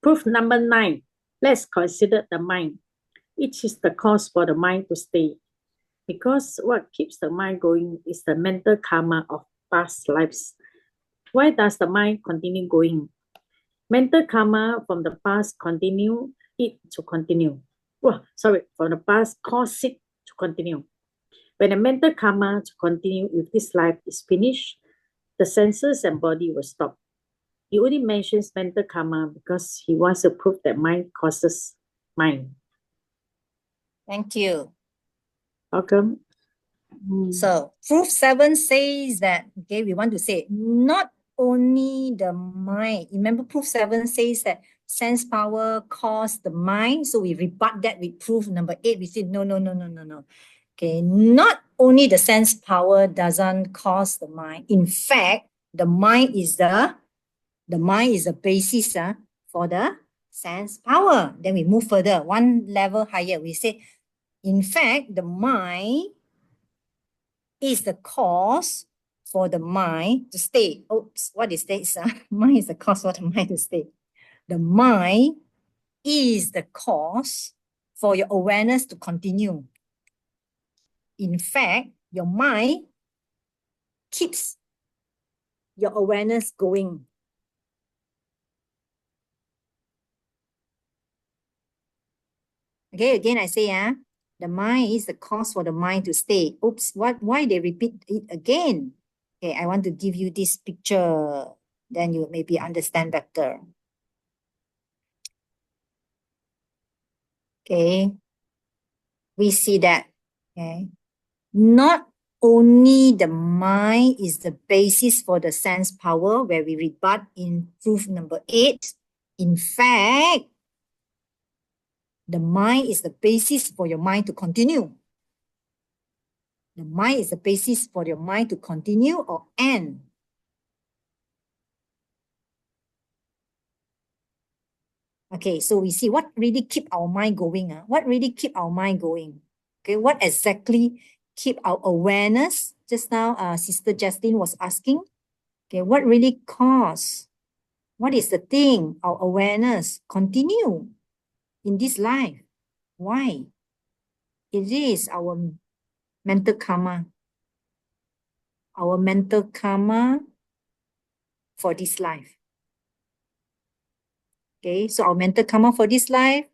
Proof number 9. Let's consider the mind. It is the cause for the mind to stay. Because what keeps the mind going is the mental karma of past lives. Why does the mind continue going? Mental karma from the past continue it to continue. From the past cause it to continue. When the mental karma to continue if this life is finished, the senses and body will stop. He only mentions mental karma because he wants to prove that mind causes mind. Thank you. Welcome. So proof 7 says that, okay, we want to say not only the mind. Remember proof 7 says that sense power cause the mind. So we rebut that with proof number 8. We say no. Okay, not only the sense power doesn't cause the mind. In fact, the mind is the basis for the sense power. Then we move further, one level higher. We say, in fact, the mind is the cause for the mind to stay. Oops, what is this? Mind is the cause for the mind to stay. The mind is the cause for your awareness to continue. In fact, your mind keeps your awareness going. Okay, again I say, the mind is the cause for the mind to stay. Oops, why they repeat it again? Okay, I want to give you this picture, then you maybe understand better. Okay, we see that, okay, not only the mind is the basis for the sense power, where we rebut in proof number 8. In fact, the mind is the basis for your mind to continue. The mind is the basis for your mind to continue or end. Okay, so we see what really keep our mind going. What really keep our mind going? Okay, what exactly keep our awareness? Just now, Sister Justine was asking. Okay, what really cause? What is the thing, our awareness continue in this life? Why? It is our mental karma. Our mental karma for this life. Okay, so our mental karma for this life,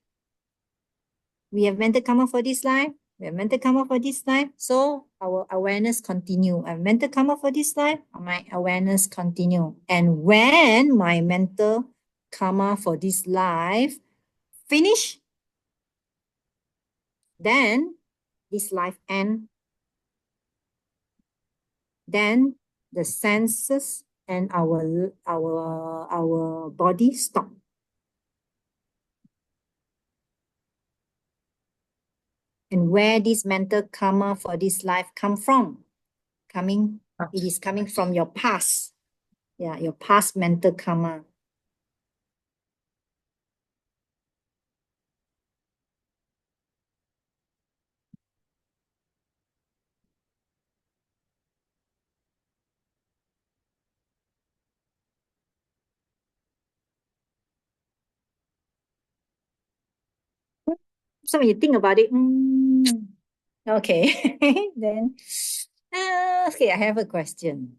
we have mental karma for this life, we have mental karma for this life, so our awareness continue. I have mental karma for this life, my awareness continue. And when my mental karma for this life finish, then this life end. Then the senses and our body stop. And where this mental karma for this life come from? It is coming from your past. Yeah, your past mental karma. So when you think about it, okay, then, okay, I have a question.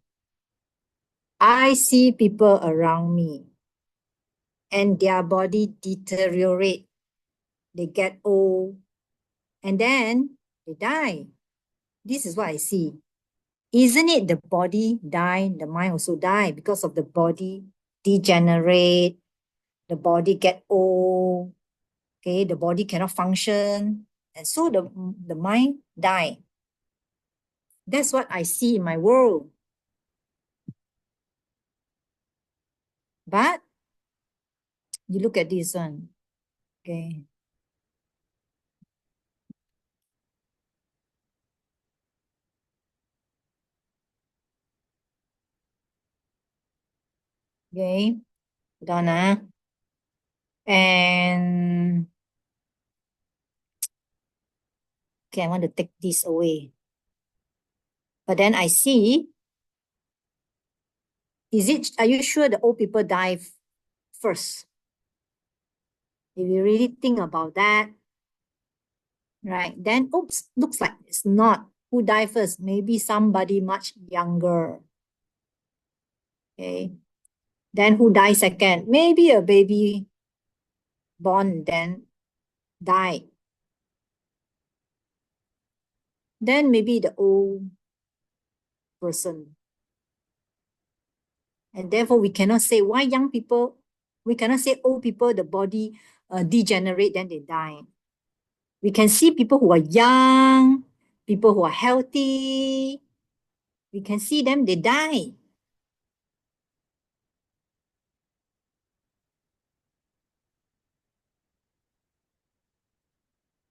I see people around me and their body deteriorate. They get old and then they die. This is what I see. Isn't it the body die, the mind also die because of the body degenerate, the body get old, okay, the body cannot function, and so the mind die. That's what I see in my world. But you look at this one, okay. Okay, done. And okay, I want to take this away. But then I see, are you sure the old people die first? If you really think about that, right, then oops, looks like it's not. Who died first? Maybe somebody much younger. Okay. Then who died second? Maybe a baby born then died. Then maybe the old person. And therefore we cannot say why young people, we cannot say old people, the body degenerate, then they die. We can see people who are young, people who are healthy. We can see them, they die.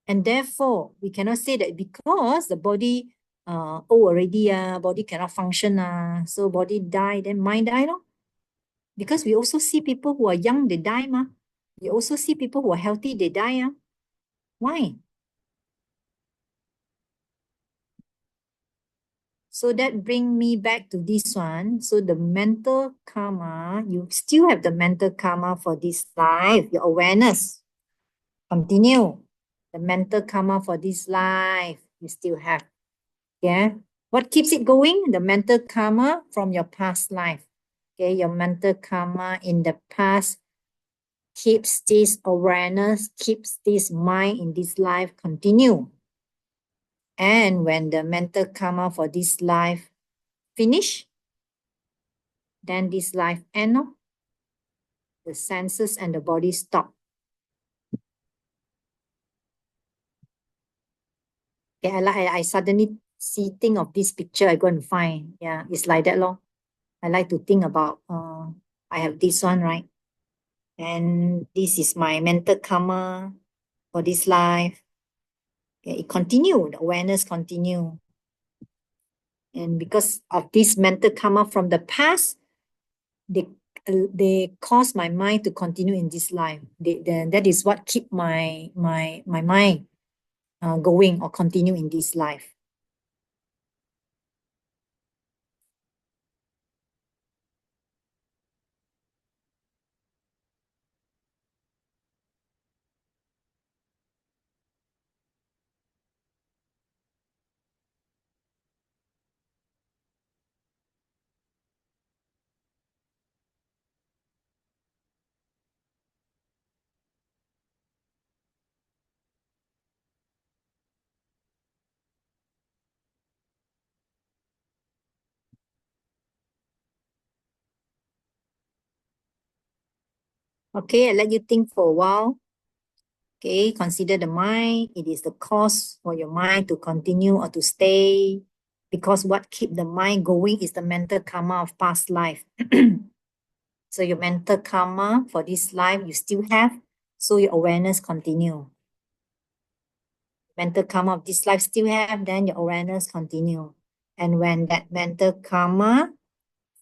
And therefore, we cannot say that because the body old already, body cannot function, so body die, then mind die, no? Because we also see people who are young, they die, ma. We also see people who are healthy, they die. Why? So that bring me back to this one. So the mental karma, you still have the mental karma for this life, your awareness. Continue. The mental karma for this life, you still have. Yeah. What keeps it going? The mental karma from your past life. Okay, your mental karma in the past keeps this awareness, keeps this mind in this life continue. And when the mental karma for this life finish, then this life end. The senses and the body stop. Okay, I suddenly think of this picture, I go and find. Yeah, it's like that, lor. I like to think about, I have this one, right? And this is my mental karma for this life. Okay, it continue, the awareness continue. And because of this mental karma from the past, they cause my mind to continue in this life. That is what keep my mind going or continue in this life. Okay, I let you think for a while. Okay, consider the mind. It is the cause for your mind to continue or to stay. Because what keep the mind going is the mental karma of past life. So your mental karma for this life you still have. So your awareness continue. Mental karma of this life still have, then your awareness continue. And when that mental karma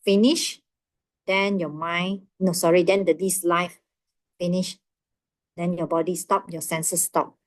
finish, then your mind, no, sorry, then this life finish, then your body stop, your senses stop.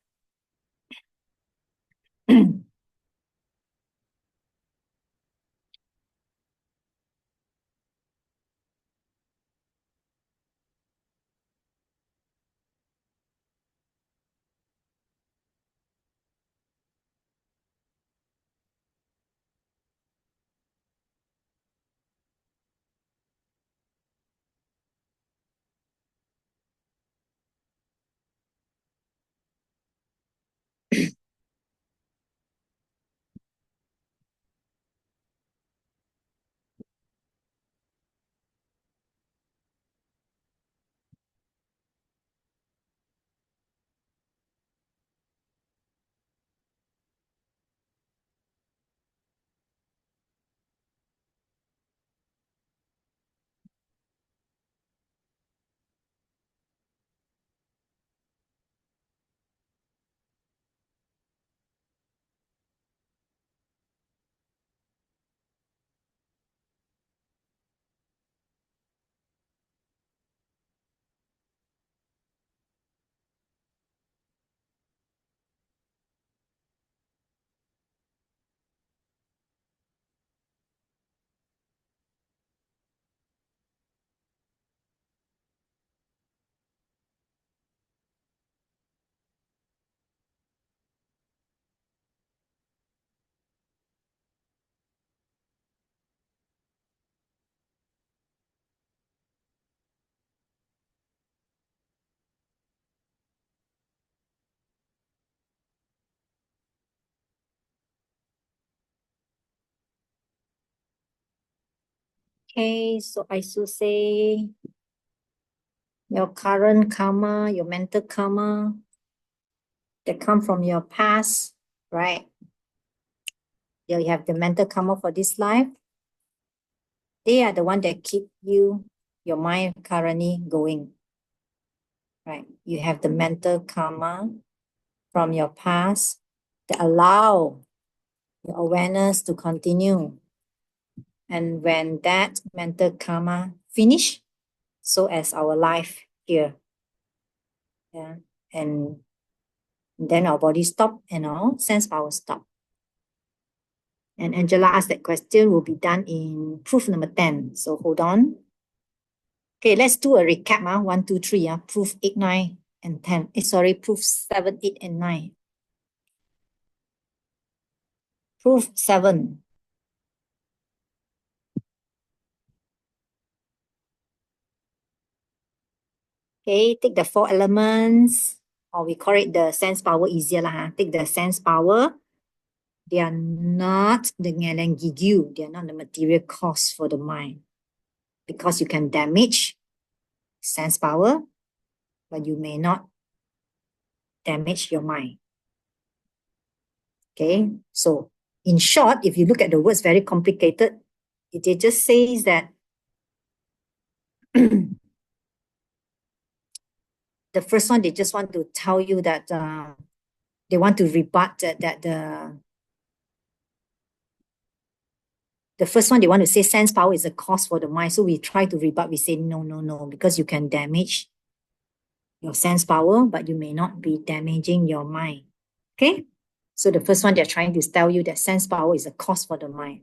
Okay, so I should say your current karma, your mental karma, that come from your past, right? You have the mental karma for this life. They are the one that keep your mind currently going, right? You have the mental karma from your past that allow your awareness to continue. And when that mental karma finish, so as our life here, yeah, and then our body stop and our sense power stop. And Angela asked that question will be done in proof number 10. So hold on. Okay, let's do a recap. 1, 2, 3. Proof 8, 9, and 10. Proof 7, 8, and 9. Proof 7. Okay, take the 4 elements, or we call it the sense power easier lah. Take the sense power. They are not the ngelengigu. They are not the material cause for the mind. Because you can damage sense power, but you may not damage your mind. Okay, so in short, if you look at the words very complicated, it just says that the first one, they just want to tell you that they want to rebut that the first one, they want to say sense power is a cause for the mind. So we try to rebut, we say no, because you can damage your sense power, but you may not be damaging your mind. Okay? So the first one, they're trying to tell you that sense power is a cause for the mind.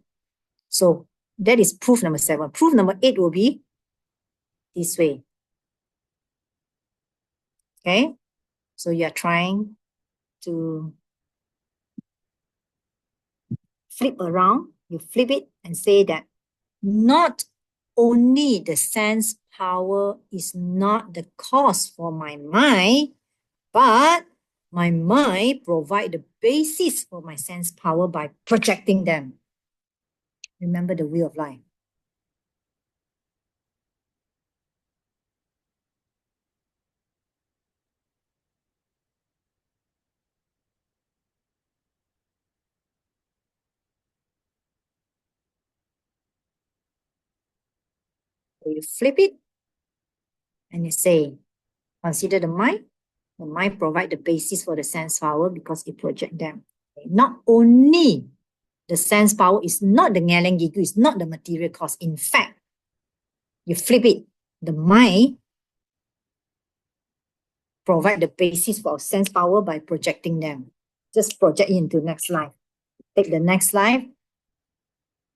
So that is proof number 7. Proof number 8 will be this way. Okay? So you're trying to flip around, you flip it and say that not only the sense power is not the cause for my mind, but my mind provide the basis for my sense power by projecting them. Remember the wheel of life. So you flip it and you say, consider the mind. The mind provide the basis for the sense power because it project them. Not only the sense power is not the ngelengigu, it's not the material cause. In fact, you flip it, the mind provide the basis for sense power by projecting them. Just project it into next life. Take the next life,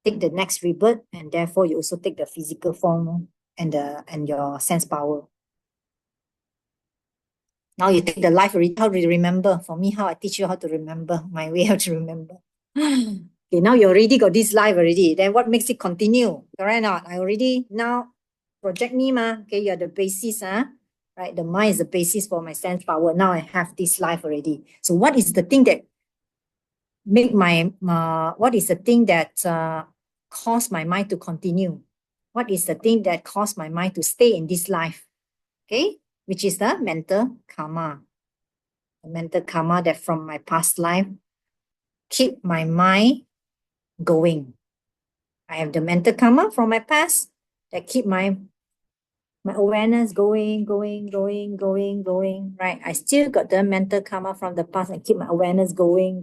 take the next rebirth, and therefore you also take the physical form and your sense power. Now you take the life already, how to remember. For me, how I teach you how to remember, my way how to remember. Okay, now you already got this life already. Then what makes it continue? Correct or not? I already now project me, okay, you're the basis, right? The mind is the basis for my sense power. Now I have this life already. So what is the thing that make what is the thing that cause my mind to continue? What is the thing that cause my mind to stay in this life? Okay, which is the mental karma. The mental karma that from my past life keep my mind going. I have the mental karma from my past that keep my awareness going, right? I still got the mental karma from the past and keep my awareness going.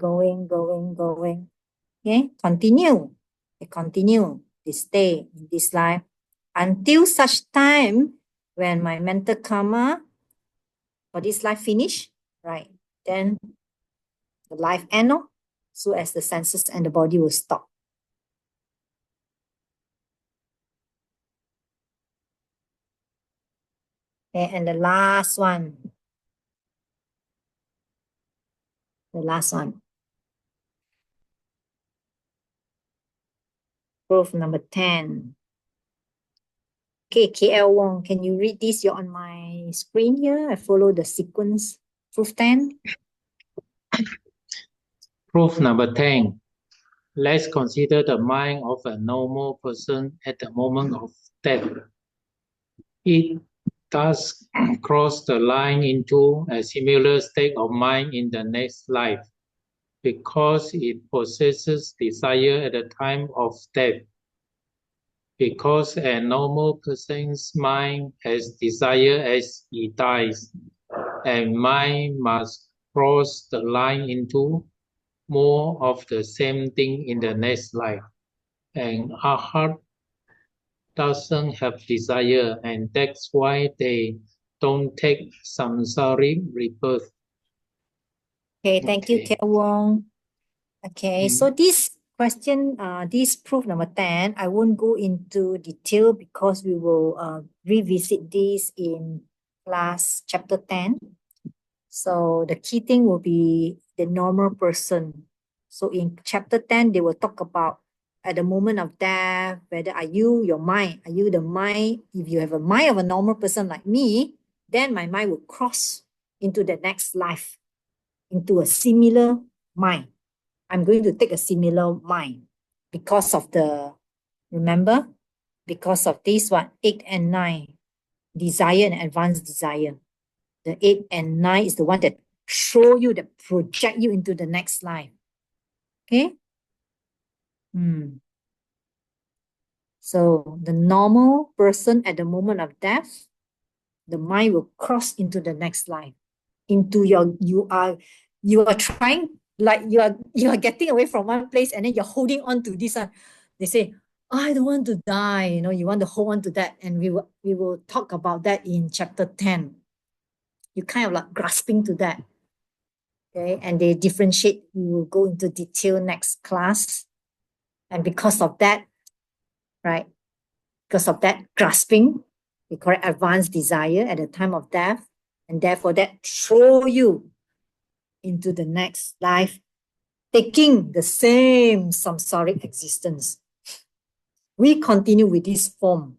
Okay, continue. They continue. They stay in this life until such time when my mental karma for this life finish, right? Then the life end, so as the senses and the body will stop. Okay, and the last one. Proof number 10. Okay, KL Wong, can you read this? You're on my screen here. I follow the sequence. Proof 10. Proof number 10. Let's consider the mind of a normal person at the moment of death. It thus cross the line into a similar state of mind in the next life, because it possesses desire at the time of death. Because a normal person's mind has desire as he dies, and mind must cross the line into more of the same thing in the next life. And Arhat doesn't have desire, and that's why they don't take samsaric rebirth. Okay, thank you, Okay. Kia Wong. Okay, so this question, this proof number 10, I won't go into detail because we will revisit this in class chapter 10. So the key thing will be the normal person. So in chapter 10, they will talk about at the moment of death, whether are you your mind, are you the mind? If you have a mind of a normal person like me, then my mind will cross into the next life, into a similar mind. I'm going to take a similar mind because of the, remember, because of this one, 8 and 9, desire and advanced desire. The 8 and 9 is the one that show you, that project you into the next life. Okay? So the normal person at the moment of death, the mind will cross into the next life, into your, you are trying, like you are getting away from one place and then you're holding on to this one. They say, I don't want to die, you want to hold on to that. And we will talk about that in chapter 10. You kind of like grasping to that. Okay, and they differentiate. We will go into detail next class. And because of that, right, because of that grasping, we call it advanced desire at the time of death. And therefore that throw you into the next life, taking the same samsaric existence. We continue with this form.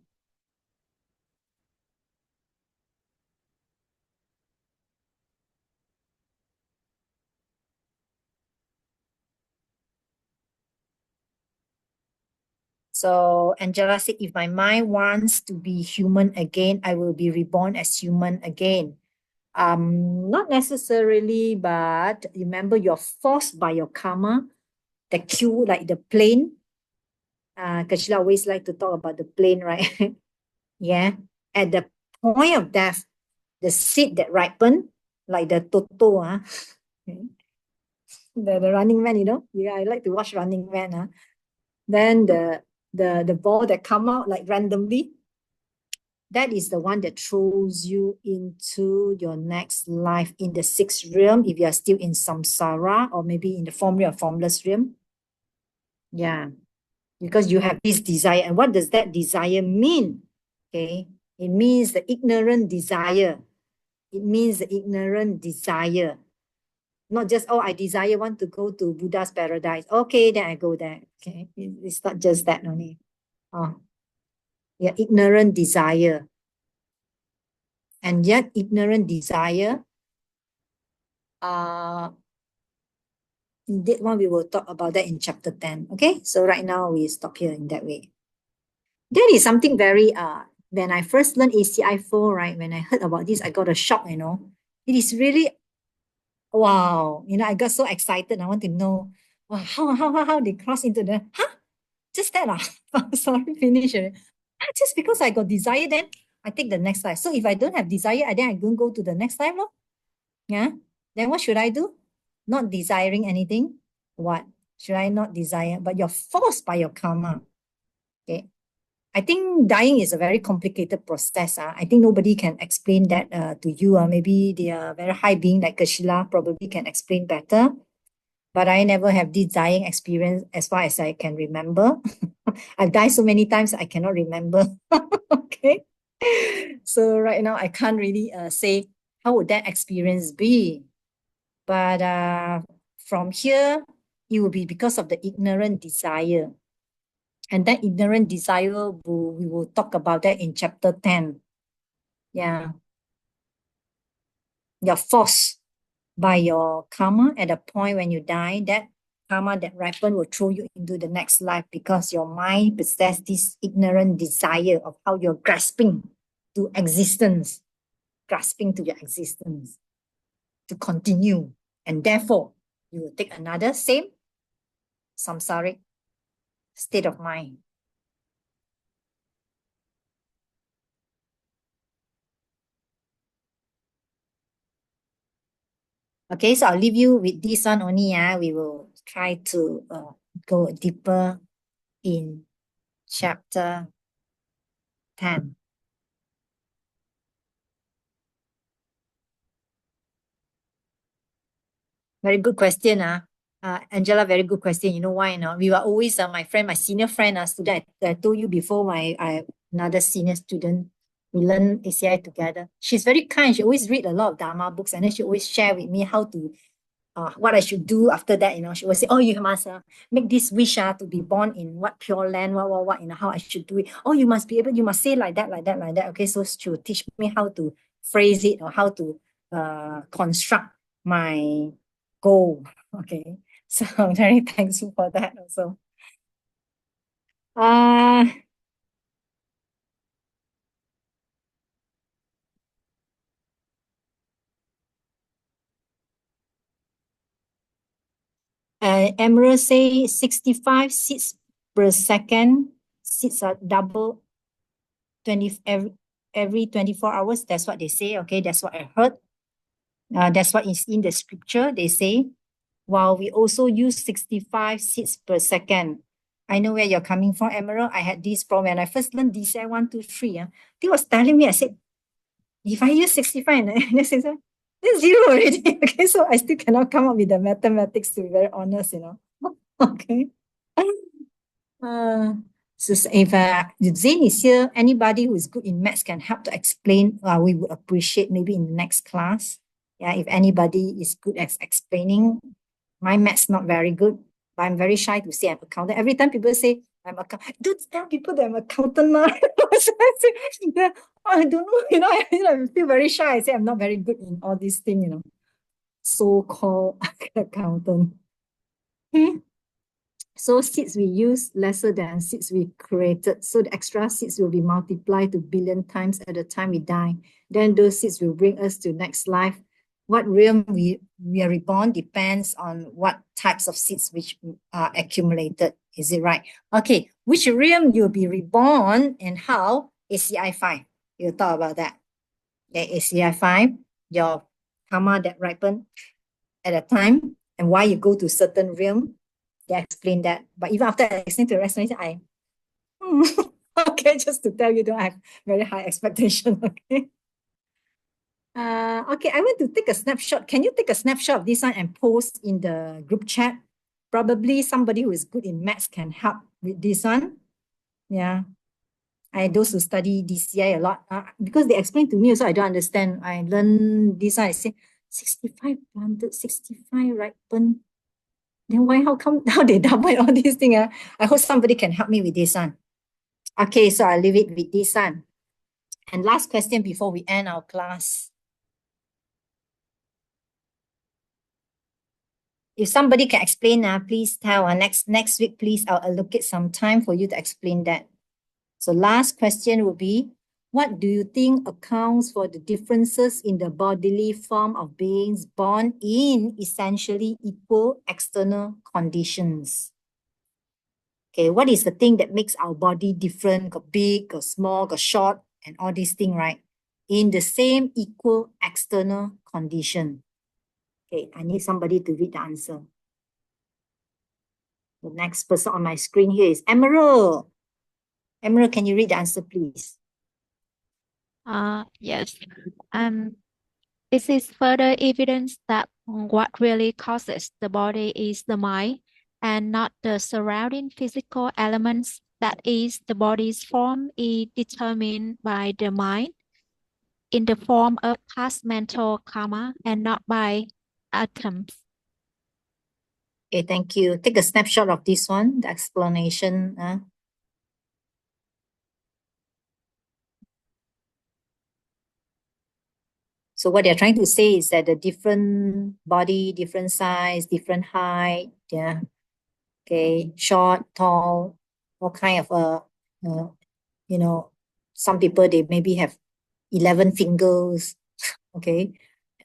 So Angela said, if my mind wants to be human again, I will be reborn as human again. Not necessarily, but remember you're forced by your karma, the cue, like the plane. Kashila always like to talk about the plane, right? Yeah. At the point of death, the seed that ripen, like the Toto, the Running Man, Yeah, I like to watch Running Man. Then the ball that come out like randomly, that is the one that throws you into your next life in the sixth realm, if you are still in samsara, or maybe in the form or formless realm. Yeah, because you have this desire. And what does that desire mean? Okay, it means the ignorant desire. It means the ignorant desire. Not just, oh, I desire want to go to Buddha's paradise. Okay, then I go there. Okay, it's not just that only. Oh, yeah, ignorant desire. And yet ignorant desire, in that one we will talk about that in chapter 10. Okay, so right now we stop here in that way. That is something very, when I first learned ACI 4, right, when I heard about this, I got a shock, It is really, wow, I got so excited. I want to know, wow, how they cross into the, just that, sorry, finish it. Just because I got desire, then I take the next life. So if I don't have desire, then I don't go to the next life, yeah. Then what should I do? Not desiring anything. What should I not desire? But you're forced by your karma. Okay. I think dying is a very complicated process. I think nobody can explain that to you. Maybe they are very high being like Kashila probably can explain better. But I never have this dying experience as far as I can remember. I've died so many times I cannot remember. Okay. So right now I can't really say how would that experience be. But from here, it will be because of the ignorant desire. And that ignorant desire, we will talk about that in chapter 10. Yeah. You're forced by your karma at a point when you die. That karma that ripen will throw you into the next life because your mind possesses this ignorant desire of how you're grasping to existence, grasping to your existence, to continue. And therefore, you will take another same samsaric state of mind. Okay, so I'll leave you with this one only. We will try to go deeper in chapter 10. Very good question. Angela, very good question. You know why? We were always, my friend, my senior friend, student, I told you before, another senior student, we learn ACI together. She's very kind. She always read a lot of Dharma books, and then she always share with me how to, what I should do after that. She will say, oh, you must make this wish to be born in what pure land, what, how I should do it. Oh, you must be able, you must say like that. Okay, so she will teach me how to phrase it or how to construct my goal. Okay, so I'm very thankful for that also. Emerald say 65 seats per second. Seats are double 20 every 24 hours. That's what they say. Okay, that's what I heard. That's what is in the scripture. They say, while we also use 65 seats per second. I know where you're coming from, Emerald. I had this problem when I first learned DCI 1, 2, 3. They was telling me, I said, if I use 65, and they said, it's zero already. Okay, so I still cannot come up with the mathematics, to be very honest, Okay. So if Zane is here, anybody who is good in maths can help to explain, we would appreciate maybe in the next class. Yeah, if anybody is good at explaining. My maths not very good, but I'm very shy to say I'm accountant. Every time people say I'm accountant, don't tell people that I'm accountant now. So I say, yeah, I don't know, I feel very shy. I say I'm not very good in all these things, so-called accountant. So seeds we use lesser than seeds we created. So the extra seeds will be multiplied to billion times at the time we die. Then those seeds will bring us to next life. What realm we are reborn depends on what types of seeds which are accumulated. Is it right? Okay, which realm you'll be reborn and how? ACI 5. You'll talk about that. Okay, ACI 5, your karma that ripened at a time and why you go to certain realm. They explain that. But even after I explain to the rest, okay, just to tell you, don't have very high expectation. Okay. Okay, I want to take a snapshot. Can you take a snapshot of this one and post in the group chat? Probably somebody who is good in maths can help with this one. Yeah. Those who study DCI a lot, because they explain to me also, I don't understand. I learn this one, I say 65 planted, 65 ripened. Then how come now they double all these things? I hope somebody can help me with this one. Okay, so I'll leave it with this one. And last question before we end our class. If somebody can explain, please tell. Next week, please, I'll allocate some time for you to explain that. So last question will be, what do you think accounts for the differences in the bodily form of beings born in essentially equal external conditions? Okay, what is the thing that makes our body different, got big, got small, got short, and all these things, right? In the same equal external condition. Okay, I need somebody to read the answer. The next person on my screen here is Emerald. Emerald, can you read the answer, please? Yes. This is further evidence that what really causes the body is the mind and not the surrounding physical elements. That is, the body's form is determined by the mind in the form of past mental karma and not by atoms. Okay, thank you. Take a snapshot of this one, the explanation. So what they're trying to say is that the different body, different size, different height, yeah. Okay, short, tall, all kind of some people they maybe have 11 fingers, okay?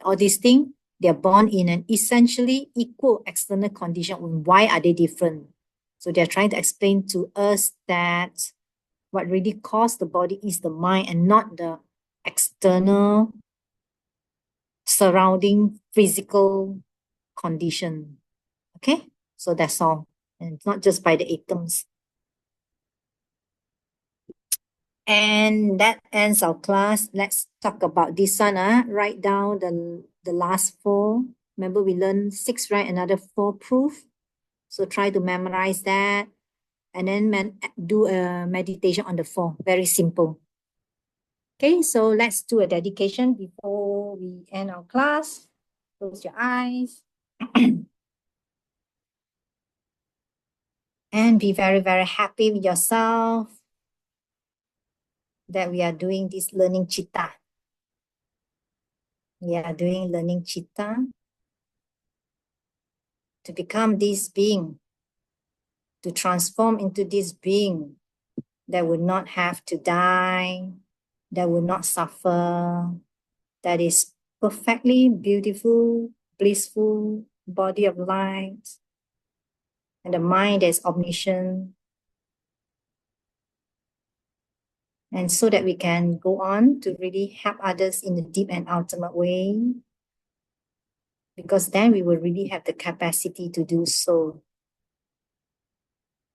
All these things, they're born in an essentially equal external condition. Why are they different? So they're trying to explain to us that what really caused the body is the mind and not the external surrounding physical condition. Okay, so that's all. And it's not just by the atoms. And that ends our class. Let's talk about this one. Write down the last 4. Remember we learned 6, right? Another 4 proof. So try to memorize that. And then do a meditation on the 4. Very simple. Okay, so let's do a dedication before we end our class. Close your eyes. And be very, very happy with yourself that we are doing this learning chitta. We are doing learning chitta to become this being, to transform into this being that would not have to die, that would not suffer, that is perfectly beautiful, blissful body of light, and the mind that is omniscient. And so that we can go on to really help others in the deep and ultimate way, because then we will really have the capacity to do so.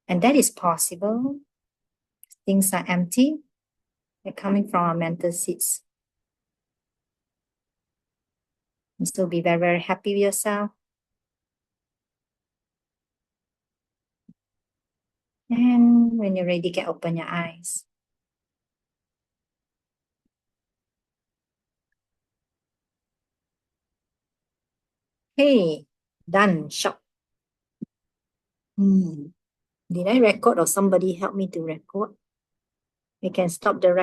And that is possible. Things are empty. They're coming from our mental seeds. And so be very, very happy with yourself. And when you're ready, you can open your eyes. Hey, done, shop. Did I record or somebody help me to record? We can stop the record.